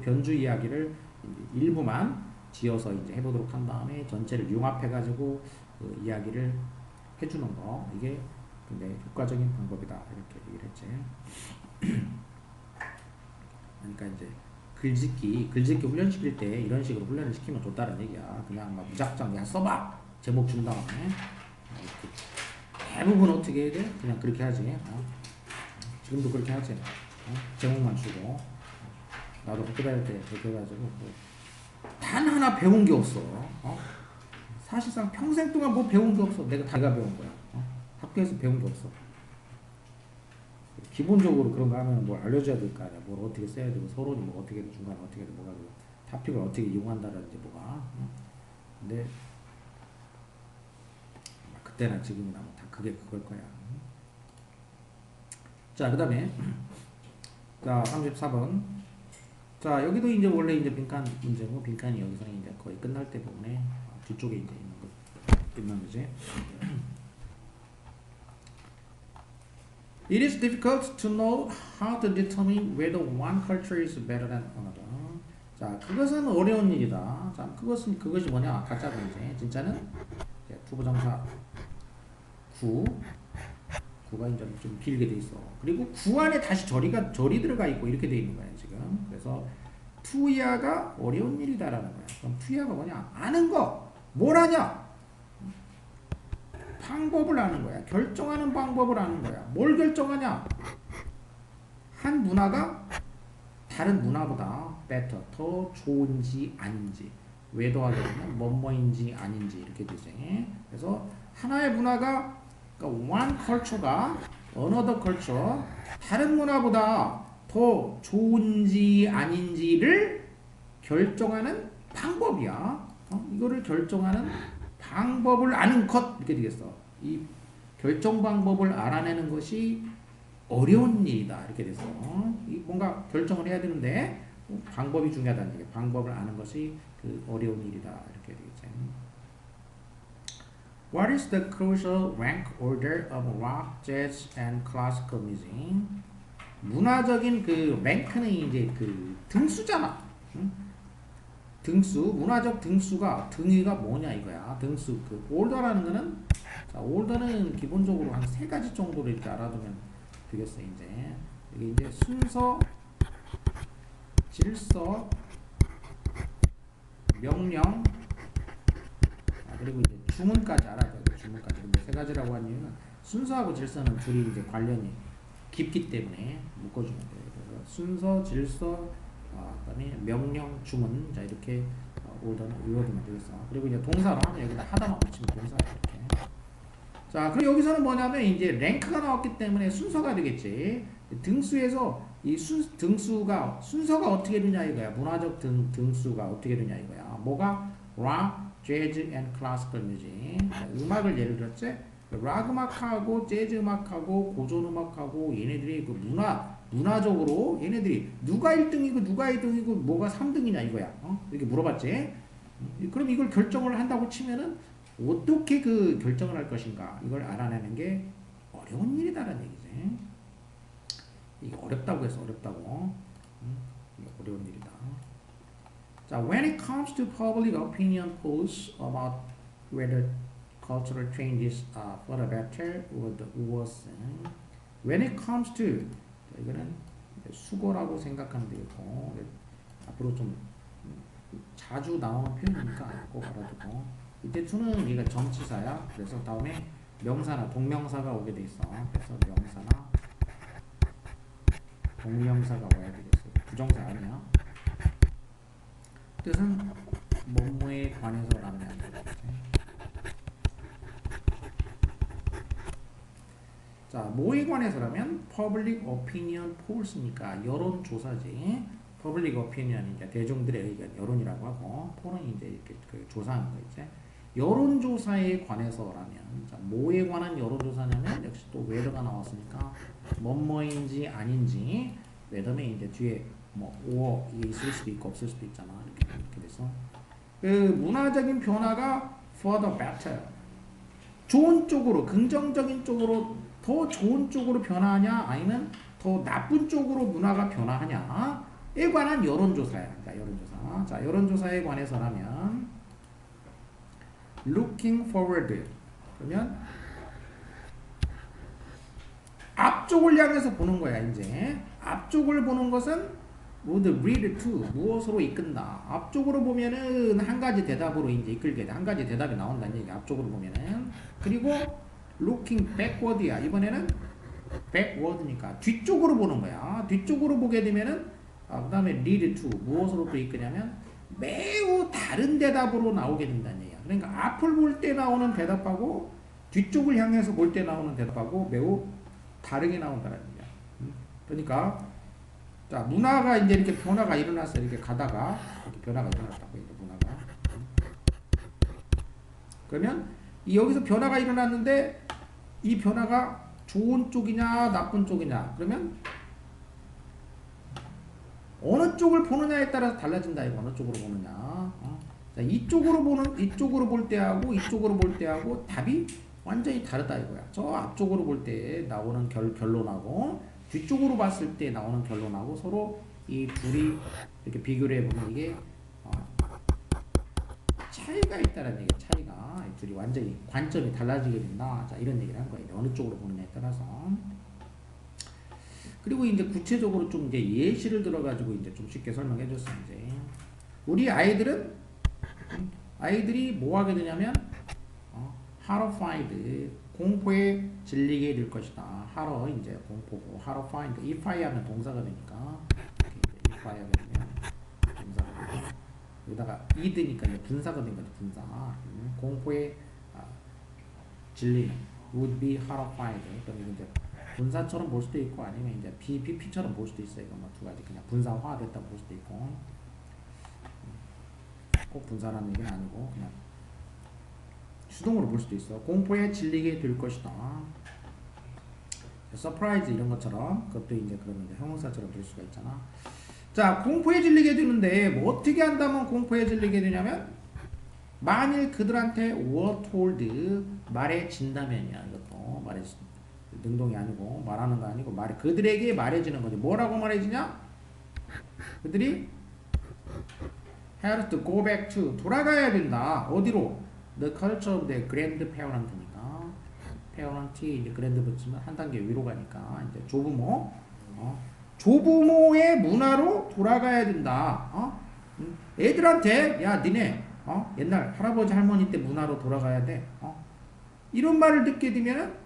변주 이야기를 이제 일부만 지어서 이제 해보도록 한 다음에 전체를 융합해가지고 그 이야기를 해주는 거. 이게 굉장히 효과적인 방법이다. 이렇게 얘기를 했지. 그러니까 이제 글짓기 훈련시킬 때 이런 식으로 훈련을 시키면 좋다는 얘기야. 그냥 막 무작정 야 써봐 제목 준 다음에 대부분 어떻게 해야 돼? 그냥 그렇게 하지. 지금도 그렇게 하지. 제목만 주고. 나도 학교 다닐 때 그렇게 해가지고 단 하나 배운 게 없어. 사실상 평생 동안 뭐 배운 게 없어. 내가 배운 거야. 학교에서 배운 게 없어. 기본적으로 그런 거 하면 뭘 알려줘야 될 거 아니야. 뭘 어떻게 써야 되고 서론이 뭐 어떻게 중간에 어떻게 뭐가 되고 타픽을 어떻게 이용한다라든지 뭐가. 근데 그때나 지금이나 뭐 다 그게 그걸 거야. 자, 그 다음에 자 34번. 자, 여기도 이제 원래 이제 빈칸 문제고, 빈칸이 여기서는 이제 거의 끝날 때 부분에 뒤쪽에 이제 있는 거지. It is difficult to know how to determine whether one culture is better than another. 자, 그것은 어려운 일이다. 자, 그것이 뭐냐? 가짜 문제. 진짜는 투부정사 구가 이제 좀 길게 돼 있어. 그리고 구 안에 다시 절이 들어가 있고 이렇게 돼 있는 거야 지금. 그래서 투야가 어려운 일이다라는 거야. 그럼 투야가 뭐냐? 아는 거. 뭘 아냐? 방법을 아는 거야. 결정하는 방법을 아는 거야. 뭘 결정하냐? 한 문화가 다른 문화보다 better, 더 좋은지 아닌지, whether하게 되면 뭐뭐인지 아닌지 이렇게 되지. 그래서 하나의 문화가, 그러니까 one culture가 another culture, 다른 문화보다 더 좋은지 아닌지를 결정하는 방법이야. 이거를 결정하는 방법을 아는 것 이렇게 되겠어. 이 결정 방법을 알아내는 것이 어려운 일이다 이렇게 돼서 뭔가 결정을 해야 되는데 방법이 중요하다는 얘기. 방법을 아는 것이 그 어려운 일이다 이렇게 되겠지. What is the crucial rank order of rock, jazz, and classical music? 문화적인 그 랭크는 이제 그 등수잖아. 등수, 문화적 등수가 등위가 뭐냐 이거야. 등수 그 order라는 거는, 자, order는 기본적으로 한 3가지 정도로 이렇게 알아두면 되겠어. 이제 이게 이제 순서, 질서, 명령, 그리고 이제 주문까지 알아야 돼요. 주문까지. 근데 세 가지라고 한 이유는 순서하고 질서는 둘이 이제 관련이 깊기 때문에 묶어주면 돼요. 그래서 순서, 질서, 그다음에 명령, 주문, 자 이렇게 오더는 외워두면 되겠어. 그리고 이제 동사로 하면 여기다 하다만 붙이면 동사가 이렇게. 자, 그리고 여기서는 뭐냐면 이제 랭크가 나왔기 때문에 순서가 되겠지. 등수에서 이 등수가 순서가 어떻게 되냐 이거야. 문화적 등수가 어떻게 되냐 이거야. 뭐가 락, 재즈 앤 클래시컬 뮤직. 음악을 예를 들었지. 락 음악하고 재즈 음악하고 고전 음악하고 얘네들이 그 문화적으로 얘네들이 누가 1등이고 누가 2등이고 뭐가 3등이냐 이거야. 이렇게 물어봤지. 그럼 이걸 결정을 한다고 치면은 어떻게 그 결정을 할 것인가 이걸 알아내는 게 어려운 일이다라는 얘기지. 이게 어렵다고 해서 어렵다고. 이게 어려운 일이다. 자, when it comes to public opinion polls about whether cultural changes are for the better or the worse, when it comes to, 자, 이거는 수거라고 생각하면 되겠고, 앞으로 좀 자주 나오는 표현이니까 꼭 알아두고, 이때 to는 얘가 전치사야. 그래서 다음에 명사나 동명사가 오게 돼 있어. 그래서 명사나 동명사가 와야 되겠어. 부정사 아니야. 뜻은 뭐뭐에 관해서라는 얘기겠지. 자, 뭐에 관해서라면 public opinion polls니까 여론조사지. public opinion 이제 대중들의 의견 여론이라고 하고 폴은 이제 이렇게 그 조사하는 거 있지. 여론조사에 관해서라면 자, 뭐에 관한 여론조사냐면 역시 또 whether가 나왔으니까 뭐뭐인지 아닌지 whether면 이제 뒤에 뭐 or 이게 있을 수도 있고 없을 수도 있잖아. 이렇게 돼서 그 문화적인 변화가 for the better 좋은 쪽으로 긍정적인 쪽으로 더 좋은 쪽으로 변화하냐 아니면 더 나쁜 쪽으로 문화가 변화하냐에 관한 여론조사야. 자, 여론조사. 자, 여론조사에 관해서라면 looking forward 그러면 앞쪽을 향해서 보는 거야. 이제 앞쪽을 보는 것은 would lead to 무엇으로 이끈다. 앞쪽으로 보면은 한 가지 대답으로 이제 이끌게 돼. 한 가지 대답이 나온다는 얘기. 앞쪽으로 보면은 그리고 looking backward야. 이번에는 backward니까 뒤쪽으로 보는 거야. 뒤쪽으로 보게 되면은 그 다음에 lead to 무엇으로 또 이끄냐면 매우 다른 대답으로 나오게 된다는 얘기야. 그러니까 앞을 볼 때 나오는 대답하고 뒤쪽을 향해서 볼 때 나오는 대답하고 매우 다르게 나온다는 얘기야. 그러니까 자, 문화가 이제 이렇게 변화가 일어났어. 이렇게 가다가 이렇게 변화가 일어났다고 이제 문화가. 그러면 여기서 변화가 일어났는데 이 변화가 좋은 쪽이냐 나쁜 쪽이냐 그러면 어느 쪽을 보느냐에 따라서 달라진다. 이거 어느 쪽으로 보느냐. 자, 이쪽으로 볼 때하고 이쪽으로 볼 때하고 답이 완전히 다르다 이거야. 저 앞쪽으로 볼 때 나오는 결론하고 뒤쪽으로 봤을 때 나오는 결론하고 서로 이 둘이 이렇게 비교를 해보면 이게 차이가 있다는 얘기야. 차이가 이 둘이 완전히 관점이 달라지게 된다. 자, 이런 얘기를 한 거예요. 어느 쪽으로 보느냐에 따라서. 그리고 이제 구체적으로 좀 이제 예시를 들어가지고 이제 좀 쉽게 설명해 줬어. 이제 우리 아이들이 뭐 하게 되냐면 horrified 공포에 질리게 될 것이다. horror 이제 공포고 horrified if I 하면 동사가 되니까 if I 하게 되면 동사가 되고 여기다가 id니까 이제 분사가 된 거죠. 분사. 공포에 질리는 would be horrified. 그럼 이제 분사처럼 볼 수도 있고 아니면 이제 BPP처럼 볼 수도 있어요. 이거 뭐 두 가지 그냥 분사화됐다고 볼 수도 있고 꼭 분사라는 얘기는 아니고 그냥 수동으로 볼 수도 있어. 공포에 질리게 될 것이다. 서프라이즈 이런 것처럼 그것도 이제 그러면 이제 형용사처럼 될 수가 있잖아. 자, 공포에 질리게 되는데 뭐 어떻게 한다면 공포에 질리게 되냐면 만일 그들한테 were told 말해진다면이야. 이것도 능동이 아니고 말하는 거 아니고 그들에게 말해지는 거지. 뭐라고 말해지냐? 그들이 have to go back to 돌아가야 된다. 어디로? The culture of the grandparent니까 parent이 이제 grand 붙이면 한 단계 위로 가니까 이제 조부모의 문화로 돌아가야 된다. 애들한테 야 니네 옛날 할아버지 할머니 때 문화로 돌아가야 돼. 이런 말을 듣게 되면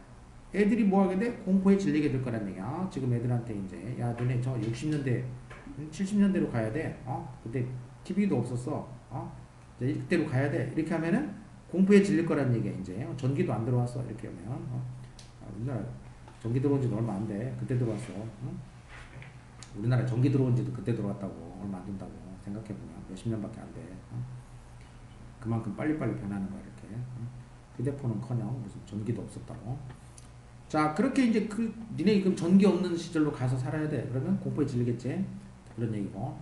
애들이 뭐 하게 돼? 공포에 질리게 될 거란 얘기야. 지금 애들한테 이제 야 너네 저 60년대 70년대로 가야 돼. 그때 TV도 없었어. 이제 이때로 가야 돼. 이렇게 하면은 공포에 질릴 거란 얘기야. 이제 전기도 안 들어왔어. 이렇게 하면 우리나라 전기 들어온 지도 얼마 안 돼. 그때 들어왔어. 우리나라 전기 들어온 지도 그때 들어왔다고. 얼마 안 된다고 생각해보면 몇십 년밖에 안 돼. 그만큼 빨리빨리 변하는 거야. 이렇게 휴대폰은커녕 무슨 전기도 없었다고. 자 그렇게 이제 니네 그럼 전기 없는 시절로 가서 살아야 돼. 그러면 공포에 질리겠지. 그런 얘기고.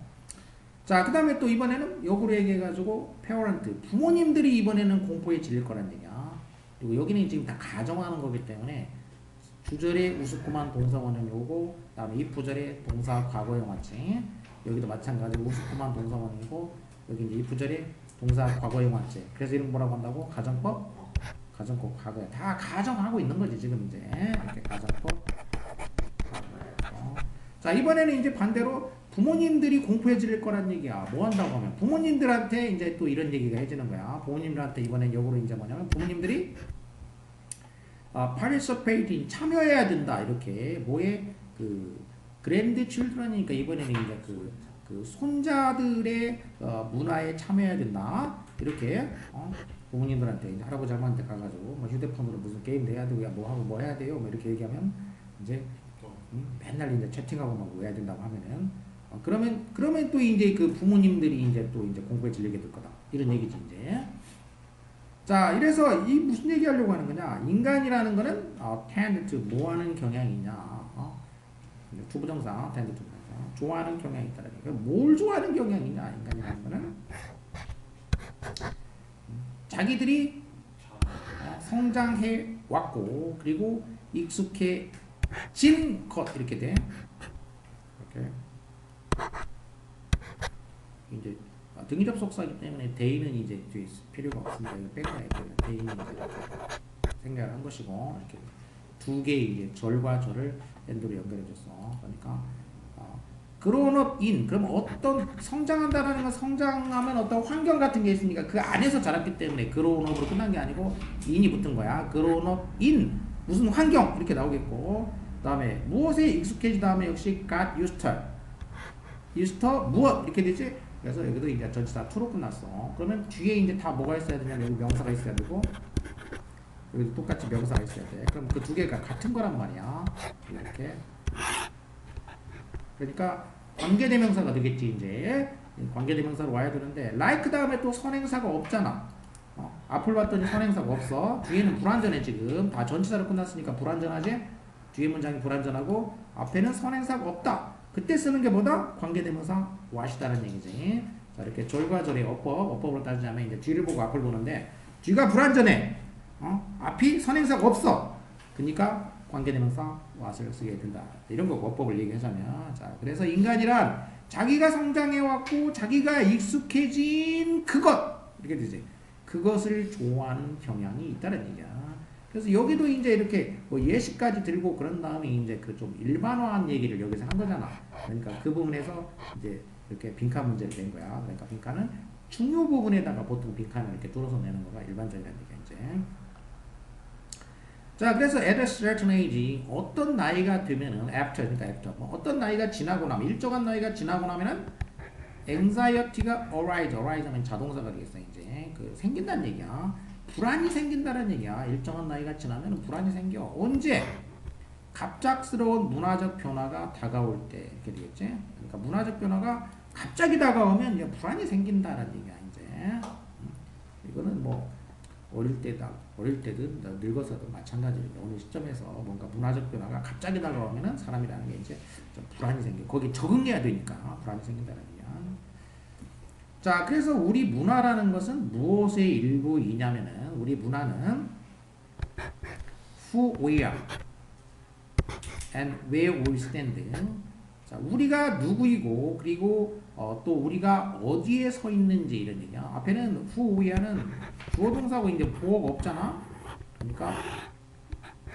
자 그 다음에 또 이번에는 역으로 얘기해가지고 페어런트 부모님들이 이번에는 공포에 질릴 거란 얘기야. 그리고 여기는 지금 다 가정하는 거기 때문에 주절에 우스쿠만 동사원은 요거, 그 다음에 이 부절에 동사 과거형 왔지. 여기도 마찬가지로 우스쿠만 동사원이고, 여기 이제 이 부절에 동사 과거형 왔지. 그래서 이런 뭐라고 한다고? 가정법 과거야. 다 가정하고 있는 거지 지금 이제. 이렇게 가정법. 자 이번에는 이제 반대로 부모님들이 공포에 질릴 거란 얘기야. 뭐 한다고 하면 부모님들한테 이제 또 이런 얘기가 해지는 거야. 부모님들한테 이번엔 역으로 이제 뭐냐면 부모님들이 participate 참여해야 된다. 이렇게 뭐에 그 그랜드 칠드런이니까 이번에는 이제 그 손자들의 문화에 참여해야 된다. 이렇게 부모님들한테 이제 할아버지 할머니한테 가가지고 뭐 휴대폰으로 무슨 게임도 해야 되고 뭐 하고 뭐 해야 돼요. 뭐 이렇게 얘기하면 이제 맨날 이제 채팅하고 막 뭐 해야 된다고 하면은 그러면 또 이제 그 부모님들이 이제 또 이제 공부에 질리게 될 거다. 이런 얘기지 이제. 자, 이래서 이 무슨 얘기 하려고 하는 거냐? 인간이라는 거는 tend to 뭐 하는 경향이 있냐? 투부정사 tend to 좋아하는 경향이 있다는 얘기야. 뭘 좋아하는 경향이 있냐? 인간이라는 거는 자기들이 성장해 왔고 그리고 익숙해진 것 이렇게 돼. 이렇게 이제 등기 접속사이기 때문에 대인은 이제 뒤에 필요가 없습니다. 이거 빼고야 돼요. 대인이 이제 생략을 한 것이고 이렇게 두 개의 이제 절과 절을 엔드로 연결해줬어. 그러니까 그론업인 그럼 어떤 성장한다라는 건 성장하면 어떤 환경 같은 게 있으니까 그 안에서 자랐기 때문에 그론업으로 끝난 게 아니고 인이 붙은 거야. 그론업인 무슨 환경 이렇게 나오겠고 그다음에 무엇에 익숙해진 다음에 역시 got used to 무엇 이렇게 되지. 그래서 여기도 이제 전치사 to로 끝났어. 그러면 뒤에 이제 다 뭐가 있어야 되냐면 여기 명사가 있어야 되고 여기도 똑같이 명사가 있어야 돼. 그럼 그 두 개가 같은 거란 말이야. 이렇게. 그러니까 관계대명사가 되겠지 이제. 관계대명사로 와야 되는데 like 다음에 또 선행사가 없잖아. 앞을 봤더니 선행사가 없어. 뒤에는 불완전해 지금. 다 전치사로 끝났으니까 불완전하지. 뒤에 문장이 불완전하고 앞에는 선행사가 없다. 그때 쓰는 게 뭐다? 관계대명사 what이다라는 얘기지. 자 이렇게 절과 절의 어법으로 따지자면 이제 뒤를 보고 앞을 보는데 뒤가 불완전해. 앞이 선행사가 없어. 그러니까 관계대명사 what을 쓰게 된다. 이런 거 어법을 얘기하자면 자 그래서 인간이란 자기가 성장해왔고 자기가 익숙해진 그것 이렇게 되지. 그것을 좋아하는 경향이 있다는 얘기야. 그래서 여기도 이제 이렇게 뭐 예시까지 들고 그런 다음에 이제 그 좀 일반화한 얘기를 여기서 한 거잖아. 그러니까 그 부분에서 이제 이렇게 빈칸 문제를 낸 거야. 그러니까 빈칸은 중요 부분에다가 보통 빈칸을 이렇게 뚫어서 내는 거가 일반적이라는 얘기야 이제. 자 그래서 at a certain age 어떤 나이가 되면은 after 그러니까 after 뭐 어떤 나이가 지나고 나면 일정한 나이가 지나고 나면은 anxiety가 arise 하면 자동사가 되겠어 이제. 그 생긴다는 얘기야. 불안이 생긴다는 얘기야. 일정한 나이가 지나면 불안이 생겨. 언제? 갑작스러운 문화적 변화가 다가올 때 이렇게 되겠지. 그러니까 문화적 변화가 갑자기 다가오면 이제 불안이 생긴다는 얘기야 이제. 이거는 뭐 어릴 때든 늙어서도 마찬가지로 어느 시점에서 뭔가 문화적 변화가 갑자기 다가오면은 사람이라는 게 이제 좀 불안이 생겨. 거기 적응해야 되니까 불안이 생긴다는 얘기야. 자, 그래서 우리 문화라는 것은 무엇의 일부이냐면은 우리 문화는 who we are and where we stand. 자, 우리가 누구이고 그리고 또 우리가 어디에 서 있는지 이런 얘기야. 앞에는 who we are는 주어 동사고 이제 보어가 없잖아. 그러니까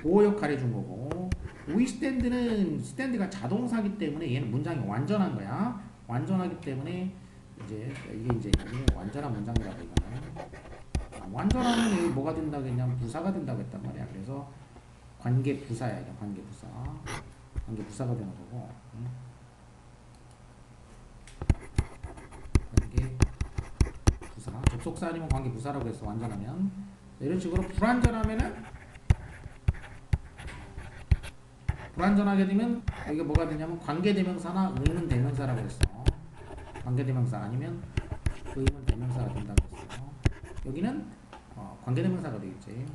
보어 역할을 해준 거고 we stand는 stand가 자동사기 때문에 얘는 문장이 완전한 거야. 완전하기 때문에 이제 이게 이제 완전한 문장이라고 이거는 완전하면 여기 뭐가 된다고 했냐 부사가 된다고 했단 말이야. 그래서 관계 부사야 이거 관계 부사. 관계 부사가 되는 거고. 관계 부사 접속사 아니면 관계 부사라고 해서 완전하면 이런 식으로 불완전하게 되면 여기 뭐가 되냐면 관계대명사나 의문대명사라고 했어. 관계대명사 아니면 의문대명사가 된다고 했어. 여기는 관계대명사가 되겠지.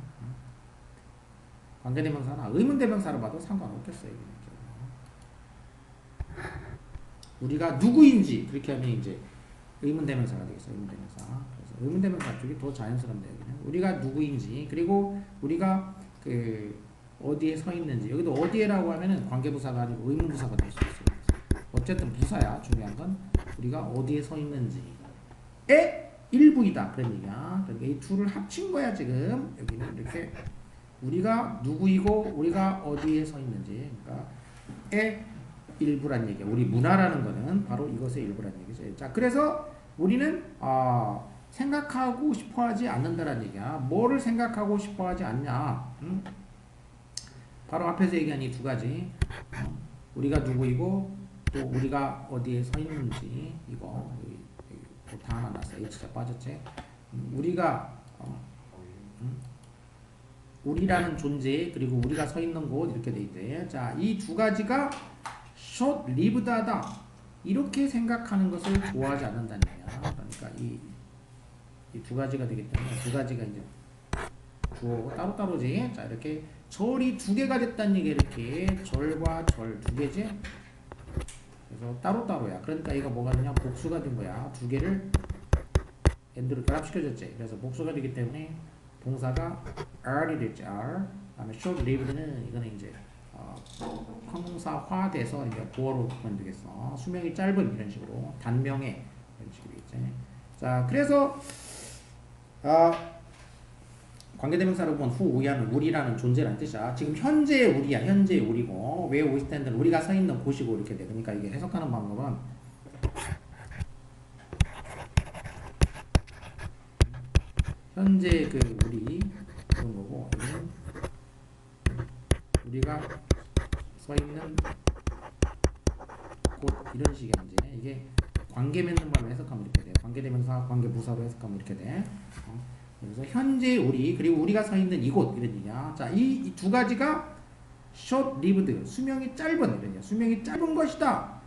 관계대명사나 의문대명사로 봐도 상관없겠어요. 우리가 누구인지 그렇게 하면 이제 의문대명사가 되겠어. 의문대명사. 그래서 의문대명사 쪽이 더 자연스럽네요. 우리가 누구인지 그리고 우리가 그 어디에 서 있는지 여기도 어디에라고 하면은 관계부사가 아니고 의문부사가 될 수 있어요. 어쨌든 부사야. 중요한 건 우리가 어디에 서 있는지의 일부이다 그런 얘기야. 그러니까 이 둘을 합친 거야 지금. 여기는 이렇게 우리가 누구이고 우리가 어디에 서 있는지 그러니까 일부란 얘기야. 우리 문화라는 거는 바로 이것의 일부란 얘기죠. 자, 그래서 우리는 생각하고 싶어하지 않는다라는 얘기야. 뭐를 생각하고 싶어하지 않냐? 바로 앞에서 얘기한 이 두 가지. 우리가 누구이고 또 우리가 어디에 서 있는지 이거 다 하나 났어. H자 빠졌지? 우리가 우리라는 존재 그리고 우리가 서 있는 곳 이렇게 돼 있대. 자, 이 두 가지가 short lived하다 이렇게 생각하는 것을 좋아하지 않는다는 얘기야. 그러니까 이 두 가지가 되기 때문에 두 가지가 이제 주어 따로따로지. 자, 이렇게 절이 두 개가 됐다는 얘기. 이렇게 절과 절 두 개지. 그래서 따로따로야. 그러니까 이거 뭐가 되냐 복수가 된 거야. 두 개를 엔드로 결합시켜줬지. 그래서 복수가 되기 때문에 동사가 are이 됐지. are. 다음에 short lived는 이거는 이제 형용사화돼서 이제 보어로 보면 되겠어. 수명이 짧은 이런 식으로 단명의 이런 식이겠지. 자, 그래서 관계대명사로 보면 후 우리하는 우리라는 존재라는 뜻이야. 지금 현재의 우리야. 현재의 우리고 where we stand는 우리가 서 있는 곳이고 이렇게 돼. 그러니까 이게 해석하는 방법은 현재 그 우리 그런 거고 우리가 서 있는 곳 이런 식의 이제 이게 관계 맺는 말로 해석하면 이렇게 돼. 관계대명사, 관계부사로 해석하면 이렇게 돼. 그래서 현재 우리 그리고 우리가 서 있는 이곳 이런 얘기야. 자, 이 두 가지가 short-lived 수명이 짧은 이런 얘기야. 수명이 짧은 것이다.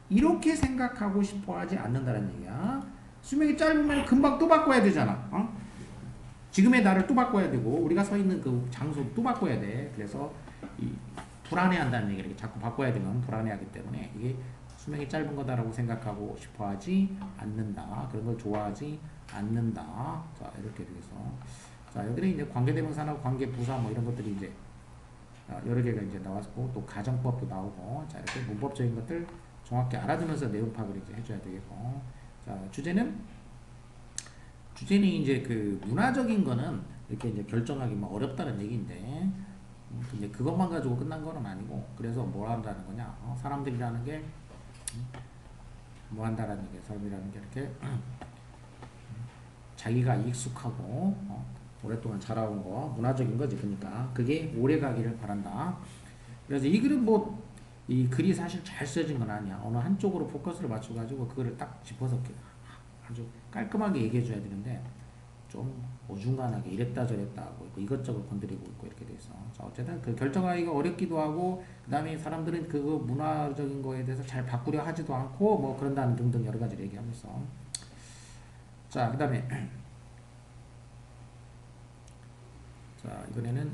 이렇게 생각하고 싶어하지 않는다는 얘기야. 수명이 짧으면 금방 또 바꿔야 되잖아. 지금의 나를 또 바꿔야 되고 우리가 서 있는 그 장소도 또 바꿔야 돼. 그래서 이 불안해한다는 얘기를 이렇게 자꾸 바꿔야 되면 불안해하기 때문에 이게 수명이 짧은 거다라고 생각하고 싶어하지 않는다. 그런 걸 좋아하지 않는다. 자, 이렇게 되겠어. 자, 여기는 이제 관계대명사나 관계부사 뭐 이런 것들이 이제 여러 개가 이제 나왔고 또 가정법도 나오고 자, 이렇게 문법적인 것들 정확히 알아두면서 내용 파악을 이제 해줘야 되겠고. 자, 주제는 이제 그 문화적인 거는 이렇게 이제 결정하기 뭐 어렵다는 얘기인데 이제 그것만 가지고 끝난 거는 아니고 그래서 뭘 한다는 거냐? 사람들이라는 게 뭐 한다라는 게 사람이라는 게 이렇게 자기가 익숙하고 오랫동안 자라온 거 문화적인 거지. 그러니까 그게 오래 가기를 바란다. 그래서 이 글은 뭐 이 글이 사실 잘 써진 건 아니야. 어느 한쪽으로 포커스를 맞춰가지고 그거를 딱 짚어서 아주 깔끔하게 얘기해 줘야 되는데 좀 어중간하게 이랬다 저랬다 하고 있고 이것저것 건드리고 있고 이렇게 돼 있어. 자, 어쨌든 그 결정하기가 어렵기도 하고 그 다음에 사람들은 그거 문화적인 거에 대해서 잘 바꾸려 하지도 않고 뭐 그런다는 등등 여러 가지를 얘기하고 있어. 자, 그 다음에 자, 이번에는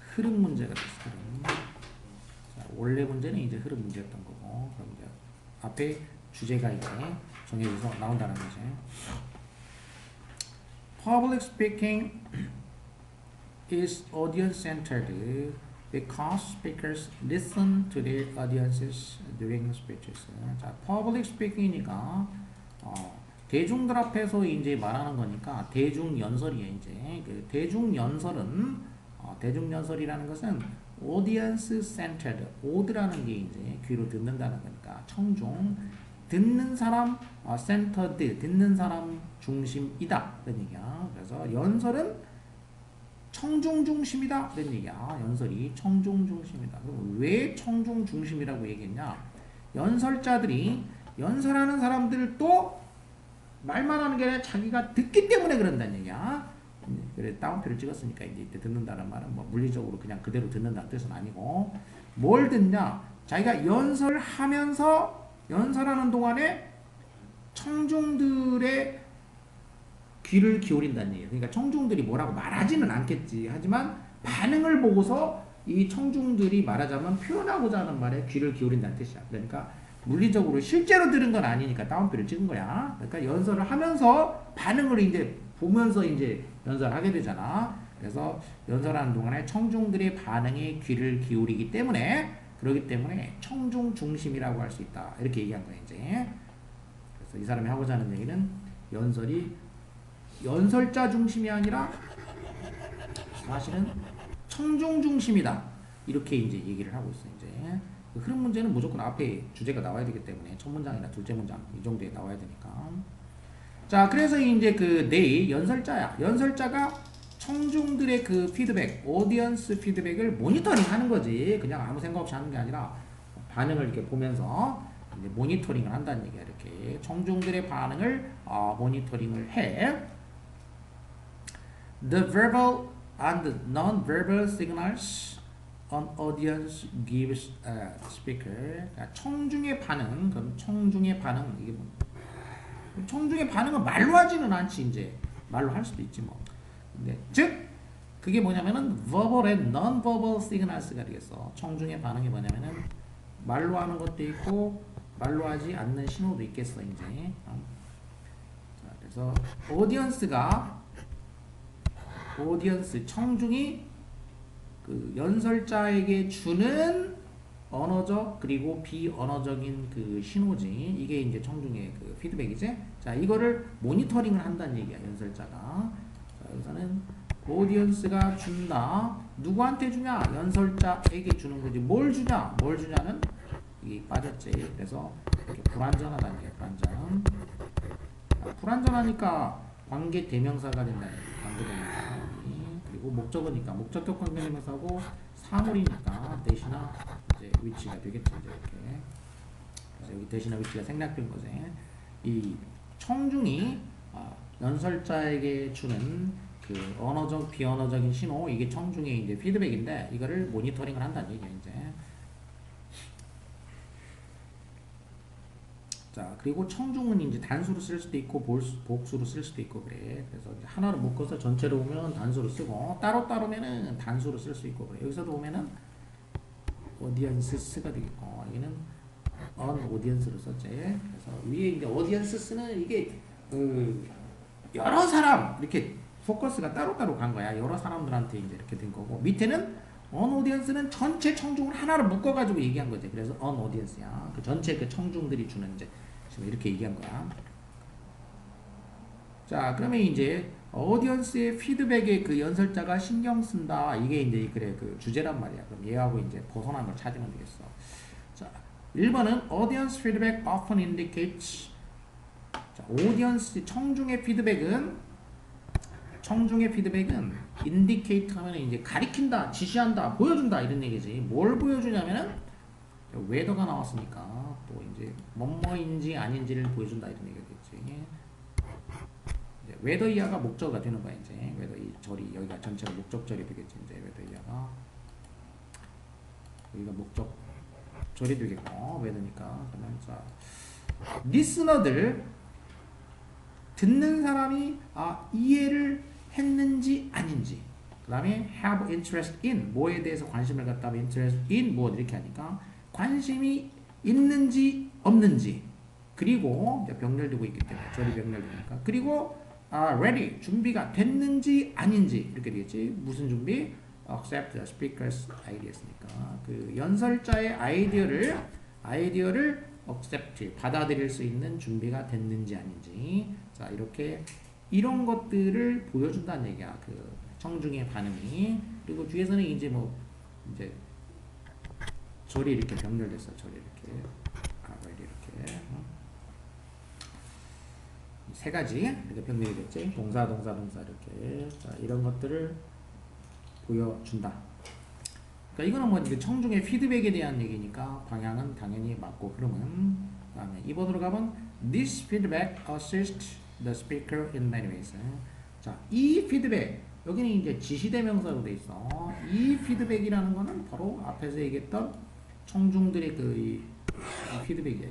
흐름 문제가 됐어. 흐름. 자, 원래 문제는 이제 흐름 문제였던 거고 그럼 이제 앞에 주제가 이제 정해져서 나온다는 거지. Public speaking is audience-centered because speakers listen to their audiences during speeches. 자, public speaking이니까 대중들 앞에서 이제 말하는 거니까 대중연설이에요. 이제 그 대중연설은 대중연설이라는 것은 audience-centered, audi라는 게 이제 귀로 듣는다는 거니까 청중 듣는 사람 centered, 듣는 사람 중심이다 그런 얘기야. 그래서 연설은 청중 중심이다 그런 얘기야. 연설이 청중 중심이다. 그럼 왜 청중 중심이라고 얘기했냐? 연설자들이 연설하는 사람들도 말만 하는 게 아니라 자기가 듣기 때문에 그런다는 얘기야. 그래 따옴표를 찍었으니까 이제 이때 듣는다는 말은 뭐 물리적으로 그냥 그대로 듣는다는 뜻은 아니고 뭘 듣냐? 자기가 연설하면서 연설하는 동안에 청중들의 귀를 기울인다는 얘기예요. 그러니까 청중들이 뭐라고 말하지는 않겠지. 하지만 반응을 보고서 이 청중들이 말하자면 표현하고자 하는 말에 귀를 기울인다는 뜻이야. 그러니까 물리적으로 실제로 들은 건 아니니까 따옴표를 찍은 거야. 그러니까 연설을 하면서 반응을 이제 보면서 이제 연설하게 되잖아. 그래서 연설하는 동안에 청중들의 반응에 귀를 기울이기 때문에 그렇기 때문에 청중 중심이라고 할 수 있다. 이렇게 얘기한 거야 이제. 그래서 이 사람이 하고자 하는 얘기는 연설이 연설자 중심이 아니라 사실은 청중 중심이다. 이렇게 이제 얘기를 하고 있어 이제. 그런 문제는 무조건 앞에 주제가 나와야 되기 때문에 첫 문장이나 둘째 문장 이 정도에 나와야 되니까. 자, 그래서 이제 그 they 연설자야. 연설자가 청중들의 그 피드백, 오디언스 피드백을 모니터링 하는 거지. 그냥 아무 생각 없이 하는 게 아니라 반응을 이렇게 보면서 이제 모니터링을 한다는 얘기야. 이렇게 청중들의 반응을 모니터링을 해. The verbal and non-verbal signals an audience gives a speaker. 청중의 반응, 그럼 청중의 반응 이게 뭐? 청중의 반응은 말로 하지는 않지 이제 말로 할 수도 있지 뭐. 근데 즉 그게 뭐냐면은 verbal and non-verbal signals가 되겠어. 청중의 반응이 뭐냐면은 말로 하는 것도 있고 말로 하지 않는 신호도 있겠어 이제. 자, 그래서 오디언스 청중이 그 연설자에게 주는 언어적 그리고 비언어적인 그 신호지. 이게 이제 청중의 그 피드백이지. 자, 이거를 모니터링을 한다는 얘기야 연설자가. 자, 여기서는 오디언스가 준다. 누구한테 주냐? 연설자에게 주는 거지. 뭘 주냐? 뭘 주냐는 이게 빠졌지. 그래서 이렇게 불완전하다는 게 불완전. 불완전하니까 관계 대명사가 된다는 얘기. 관계 대명사. 그리고 목적어니까 목적격 관계 대명사고 사물이니까 대시나 이제 위치가 되겠죠. 이제 이렇게. 그래서 여기 대시나 위치가 생략된 거지. 이 청중이 연설자에게 주는 그 언어적 비언어적인 신호 이게 청중의 이제 피드백인데 이거를 모니터링을 한다는 얘기야 이제. 자, 그리고 청중은 이제 단수로 쓸 수도 있고 복수로 쓸 수도 있고 그래. 그래서 이제 하나로 묶어서 전체로 보면 단수로 쓰고 따로따로면은 단수로 쓸 수 있고 그래. 여기서도 보면은 audience가 되겠고 여기는 on audience로 썼지. 그래서 위에 이제 audience는 이게 여러 사람 이렇게 포커스가 따로따로 간 거야. 여러 사람들한테 이제 이렇게 된 거고 밑에는 on audience는 전체 청중을 하나로 묶어가지고 얘기한 거지. 그래서 on audience야. 그 전체 그 청중들이 주는 이제 지금 이렇게 얘기한 거야. 자, 그러면 이제 audience의 피드백에 그 연설자가 신경 쓴다. 이게 이제 이 글의 그 주제란 말이야. 그럼 얘하고 이제 벗어난 걸 찾으면 되겠어. 자, 1번은 audience feedback often indicates. 자, audience 청중의 피드백은 indicate 하면 이제 가리킨다, 지시한다, 보여준다 이런 얘기지. 뭘 보여주냐면은 whether가 나왔으니까 또 이제 뭐뭐인지 아닌지를 보여준다 이런 얘기겠지. whether 이하가 목적어가 되는 거야 이제. whether 이 절이 여기가 전체가 목적절이 되겠지 이제. whether 이하가 여기가 목적절이 되겠고 whether니까. 그러면 자, 리스너들 듣는 사람이 이해를 했는지 아닌지. 그 다음에 have interest in 뭐에 대해서 관심을 갖다 하면 interest in 뭐 이렇게 하니까 관심이 있는지 없는지. 그리고 이제 병렬되고 있기 때문에 절이 병렬되니까. 그리고 ready 준비가 됐는지 아닌지 이렇게 되겠지. 무슨 준비? accept the speaker's ideas니까 그 연설자의 아이디어를 accept 받아들일 수 있는 준비가 됐는지 아닌지. 자, 이렇게 이런 것들을 보여준다는 얘기야. 그 청중의 반응이. 그리고 뒤에서는 이제 뭐 이제 절이 이렇게 병렬됐어. 절이 이렇게 이렇게. 세 가지 이렇게 병렬이 됐지. 동사, 동사, 동사 이렇게. 자, 이런 것들을 보여준다. 그러니까 이거는 뭐 이제 청중의 피드백에 대한 얘기니까 방향은 당연히 맞고 흐름은. 그다음에 2번으로 가면 this feedback assists the speaker in many ways. 자, 이 피드백 여기는 이제 지시대명사로 돼 있어. 이 피드백이라는 거는 바로 앞에서 얘기했던 청중들의 이 피드백이야.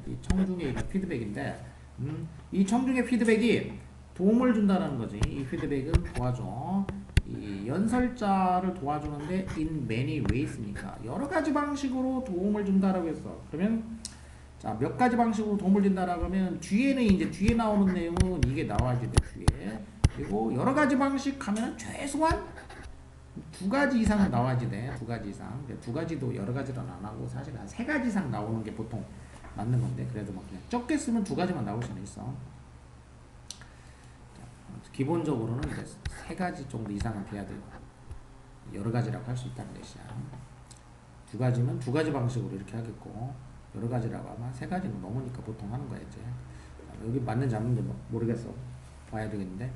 이 청중의 피드백인데, 이 청중의 피드백이 도움을 준다는 거지. 이 피드백은 도와줘. 이 연설자를 도와주는데 in many ways니까 여러 가지 방식으로 도움을 준다라고 했어. 그러면 자, 몇 가지 방식으로 도움을 준다라고 하면 뒤에는 이제 뒤에 나오는 내용은 이게 나와야지 돼, 뒤에. 그리고 여러 가지 방식 하면 최소한 두 가지 이상은 나와야지 돼. 두 가지 이상. 두 가지도 여러 가지는 안 하고 사실 한 세 가지 이상 나오는 게 보통 맞는 건데 그래도 막 그냥 적게 쓰면 두 가지만 나올 수는 있어. 기본적으로는 이제 세 가지 정도 이상은 돼야 되고 여러 가지라고 할 수 있다는 뜻이야. 두 가지면 두 가지 방식으로 이렇게 하겠고 여러 가지라고 하면 세 가지는 넘으니까 보통 하는 거야 이제. 여기 맞는지 안 맞는지 모르겠어. 봐야 되겠는데.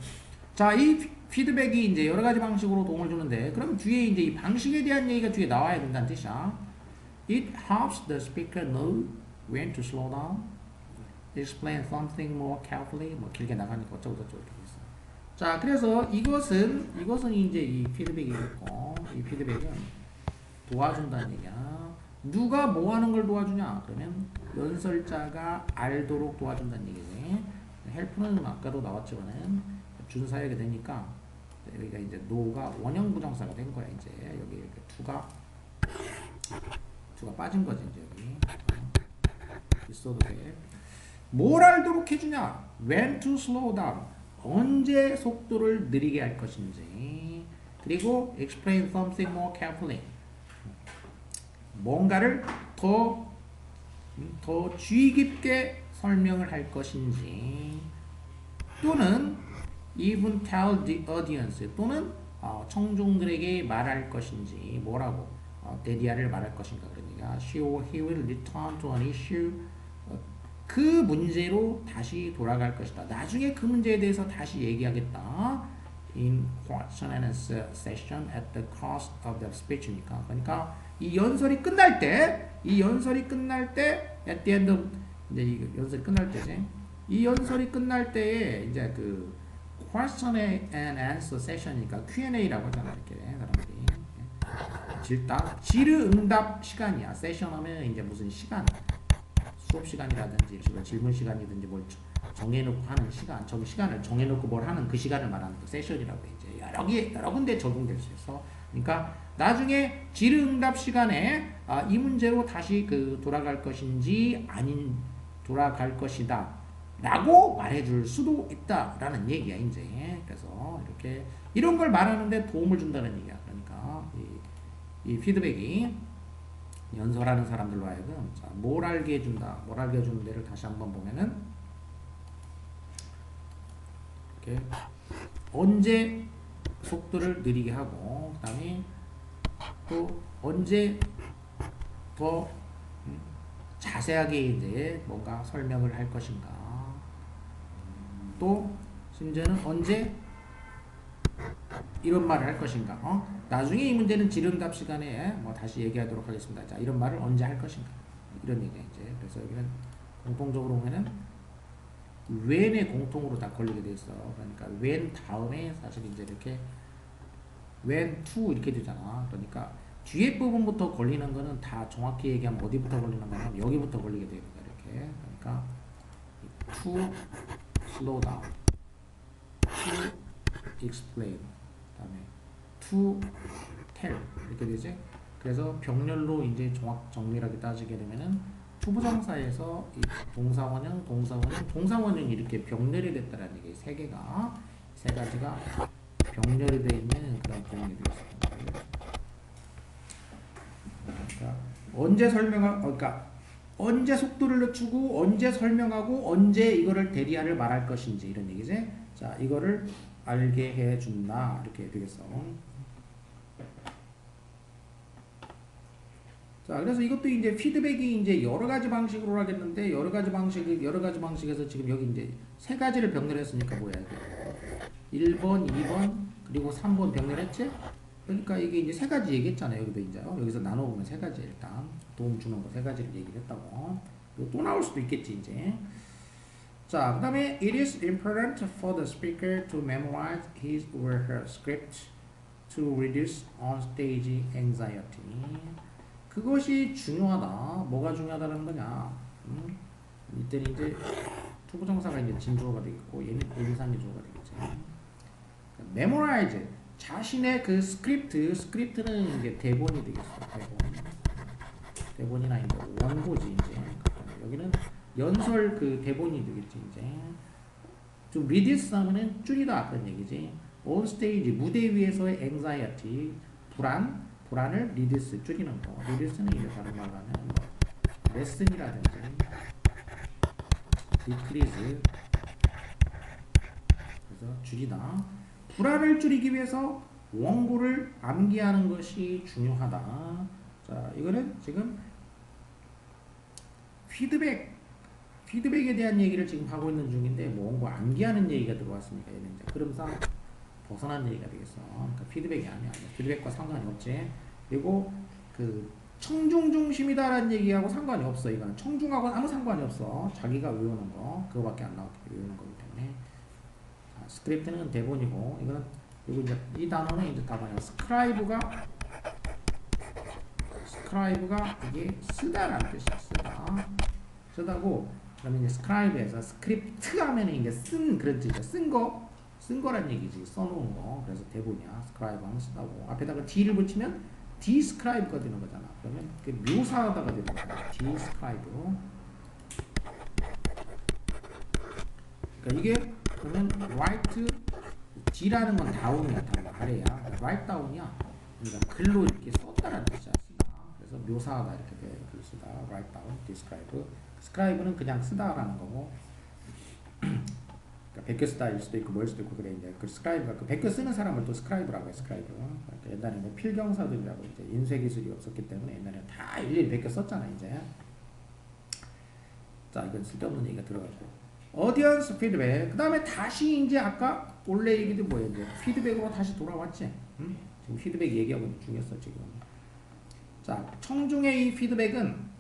자, 이 피드백이 이제 여러 가지 방식으로 도움을 주는데 그럼 뒤에 이제 이 방식에 대한 얘기가 뒤에 나와야 된다는 뜻이야. It helps the speaker know when to slow down, explain something more carefully. 뭐 길게 나가니까 어쩌고저쩌고 이렇게 있어. 자, 그래서 이것은 이제 이 피드백이겠고 이 피드백은 도와준다는 얘기야. 누가 뭐 하는 걸 도와주냐? 그러면 연설자가 알도록 도와준다는 얘기지. 헬프는 아까도 나왔지만은 준사역이 되니까 여기가 이제 노가 원형 부정사가 된 거야. 이제 여기 이렇게 투가 빠진 거지 이제 여기. 있어도 돼. 뭘 알도록 해주냐? When to slow down. 언제 속도를 느리게 할 것인지. 그리고 explain something more carefully. 뭔가를 더 주의 깊게 설명을 할 것인지. 또는 even tell the audience. 또는 청중들에게 말할 것인지. 뭐라고? 대리아를 말할 것인가. 그러니까 he will return to an issue. 그 문제로 다시 돌아갈 것이다. 나중에 그 문제에 대해서 다시 얘기하겠다. In question and answer session at the close of the speech니까. 그러니까 이 연설이 끝날 때 at the end of 이제 이 연설이 끝날 때지. 이 연설이 끝날 때에 이제 그 question and answer session이니까 Q&A라고 하잖아. 이렇게 사람들이 질의응답 시간이야. 세션 하면 이제 무슨 시간, 수업 시간이라든지 질문 시간이든지 뭘 정해놓고 하는 시간, 시간을 정해놓고 뭘 하는 그 시간을 말하는 그 세션이라고 이제 여러 군데 적용될 수 있어. 그러니까 나중에 질의응답 시간에 이 문제로 다시 돌아갈 것인지 아닌 돌아갈 것이다 라고 말해줄 수도 있다라는 얘기야 이제. 그래서 이렇게 이런 걸 말하는데 도움을 준다는 얘기야. 그러니까 이 피드백이 연설하는 사람들로 하여금 뭘 알게 해준다. 뭘 알게 해주는 데를 다시 한번 보면은 이렇게 언제 속도를 느리게 하고 그 다음에 또 언제 더 자세하게 이제 뭔가 설명을 할 것인가. 또 심지어는 언제 이런 말을 할 것인가. 나중에 이 문제는 질의응답 시간에 뭐 다시 얘기하도록 하겠습니다. 자, 이런 말을 언제 할 것인가. 이런 얘기야 이제. 그래서 여기는 공통적으로 보면은 when에 공통으로 다 걸리게 돼 있어. 그러니까 when 다음에 사실 이제 이렇게 when to 이렇게 되잖아. 그러니까 뒤에 부분부터 걸리는 거는 다 정확히 얘기하면 어디부터 걸리는 거냐면 여기부터 걸리게 됩니다. 이렇게. 그러니까 to slow down, to explain, 그다음에 to tell 이렇게 되지. 그래서 병렬로 이제 정밀하게 따지게 되면은 투부정사에서 이 동사원형이 이렇게 병렬이 됐다라는 얘기. 세 가지가 병렬이 되어 있는 그런 개념이 되어 있습니다. 그러니까 언제 속도를 늦추고 언제 설명하고 언제 이거를 대리하를 말할 것인지 이런 얘기지. 자, 이거를 알게 해준다 이렇게 되겠어. 자, 그래서 이것도 이제 피드백이 이제 여러 가지 방식으로 하겠는데 여러 가지 방식에서 지금 여기 이제 세 가지를 병렬했으니까 뭐야 이게 1번, 2번 그리고 3번 병렬했지? 그러니까 이게 이제 세 가지 얘기했잖아요. 여기도 이제 여기서 나눠보면 세 가지 일단 도움 주는 거 세 가지를 얘기를 했다고. 이거 또 나올 수도 있겠지 이제. 자, 그 다음에 it is important for the speaker to memorize his or her script to reduce on-stage anxiety. 그것이 중요하다. 뭐가 중요하다는 거냐? 이때는 이제 투부정사가 이제 진주어가 되겠고 얘는 인상주어가 되겠지. memorize 자신의 그 스크립트는 이제 대본이 되겠어. 대본이나 이제 원고지 이제. 여기는 연설 그 대본이 되겠지 이제. 좀 reduce 하면은 줄이다 그런 얘기지. on stage 무대 위에서의 anxiety 불안을 reduce 줄이는 거. reduce는 이제 다른 말로 하면 뭐 lesson이라든지 decrease 그래서 줄이다. 불안을 줄이기 위해서 원고를 암기하는 것이 중요하다. 자, 이거는 지금 피드백에 대한 얘기를 지금 하고 있는 중인데 뭐 원고 암기하는 얘기가 들어왔으니까 얘는 이제 흐름상 벗어난 얘기가 되겠어. 그러니까 피드백이 아니야. 피드백과 상관이 없지. 그리고 그 청중 중심이다라는 얘기하고 상관이 없어. 이거는 청중하고 아무 상관이 없어. 자기가 외우는 거 그거밖에 안 나오게 외우는 거기 때문에. 자, 스크립트는 대본이고 이거는 그리고 이제 이 단어는 이제 다 뭐냐 스크라이브가 이게 쓰다라는 뜻이야. 쓰다고 그러면 이제 스크라이브에서 스크립트 하면은 이제 쓴 그런 뜻이야. 쓴 거란 얘기지. 써놓은 거. 그래서 대본이야. 스크라이브 하면 쓰다고. 앞에다가 D를 붙이면 디스크라이브가 되는 거잖아. 그러면 그 묘사하다가 되는 거야. 디스크라이브. 그러니까 이게 그러면 write D라는 건 다운이야. 아래야. write down이야. 그러니까 글로 이렇게 썼다라는 뜻이야. 쓰다. 그래서 묘사하다 이렇게 돼. 글을 쓰다. write down, describe. 스크라이브는 그냥 쓰다라는 거고. 그러니까 베껴 쓰다일 수도 있고 뭘 수도 있고 그래. 이제 그 스크라이브가 그 베껴 쓰는 사람을 또 스크라이브라고 해. 스크라이브. 그러니까 옛날에는 필경사들이라고 이제 인쇄 기술이 없었기 때문에 옛날에 다 일일이 베껴 썼잖아 이제. 자, 이건 쓸데없는 얘기가 들어가고. audience feedback. 그 다음에 다시 이제 아까 원래 얘기도 뭐야 이제 피드백으로 다시 돌아왔지. 지금 피드백 얘기하고 있는 중이었어 지금. 자, 청중의 이 피드백은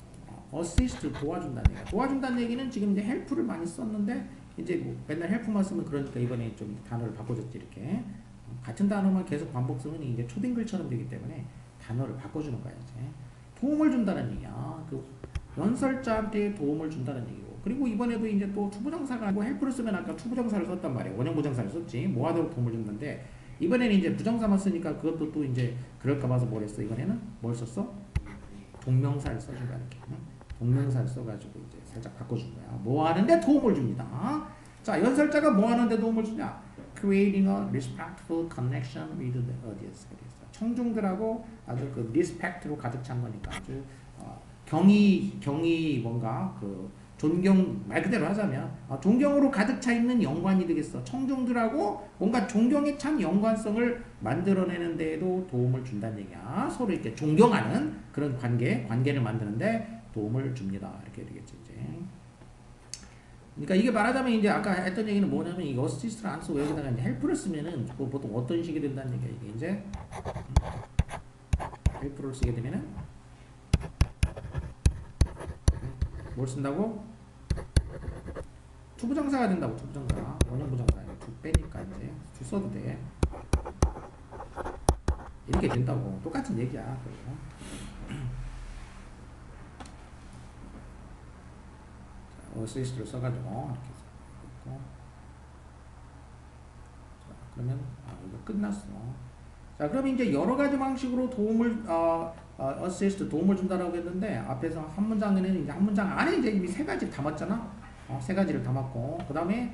assist 도와준다는 얘기야. 도와준다는 얘기는 지금 이제 help를 많이 썼는데 이제 뭐 맨날 help만 쓰면 그러니까 이번에 좀 단어를 바꿔줬지 이렇게. 같은 단어만 계속 반복 쓰면 이제 초딩글처럼 되기 때문에 단어를 바꿔주는 거야 이제. 도움을 준다는 얘기야. 그 연설자한테 도움을 준다는 얘기고. 그리고 이번에도 이제 또 투부정사가 아니고 help를 쓰면 아까 투부정사를 썼단 말이야. 원형 부정사를 썼지. 뭐 하도록 도움을 준다는데 이번에는 이제 부정사만 쓰니까 그것도 또 이제 그럴까 봐서 뭘 했어. 이번에는 뭘 썼어? 동명사를 써준 거야 이렇게. 동명사를 써가지고 이제 살짝 바꿔준 거야. 뭐 하는데 도움을 줍니다. 자, 연설자가 뭐 하는데 도움을 주냐? Creating a respectful connection with the audience. 그래서 청중들하고 아주 그 respect로 가득 찬 거니까 아주 경의 뭔가 그 존경 말 그대로 하자면 존경으로 가득 차 있는 연관이 되겠어. 청중들하고 뭔가 존경에 찬 연관성을 만들어내는 데에도 도움을 준다는 얘기야. 서로 이렇게 존경하는 그런 관계를 만드는데 도움을 줍니다. 이렇게 되겠죠 이제. 그러니까 이게 말하자면 이제 아까 했던 얘기는 뭐냐면 이 어시스트를 안 쓰고 여기다가 이제 헬프를 쓰면은 보통 어떤 식이 된다는 얘기야. 이게 이제 헬프를 쓰게 되면은 뭘 쓴다고? 투부정사가 된다고. 투부정사. 원형부정사. 두 빼니까 이제 두 써도 돼. 이렇게 된다고. 똑같은 얘기야. 어시스트를 써가지고 이렇게 있고. 자, 그러면 이거 끝났어. 자, 그럼 이제 여러 가지 방식으로 도움을 어시스트 도움을 준다라고 했는데 앞에서 한 문장에는 이제 한 문장 안에 이제 이미 세 가지를 담았잖아. 세 가지를 담았고 그다음에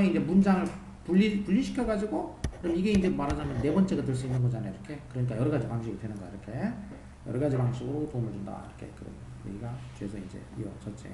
이제 문장을 분리시켜 가지고 그럼 이게 이제 말하자면 네 번째가 될 수 있는 거잖아 이렇게. 그러니까 여러 가지 방식이 되는 거야 이렇게. 여러 가지 방식으로 도움을 준다 이렇게 그런 얘기가 뒤에서 이제 이어졌지.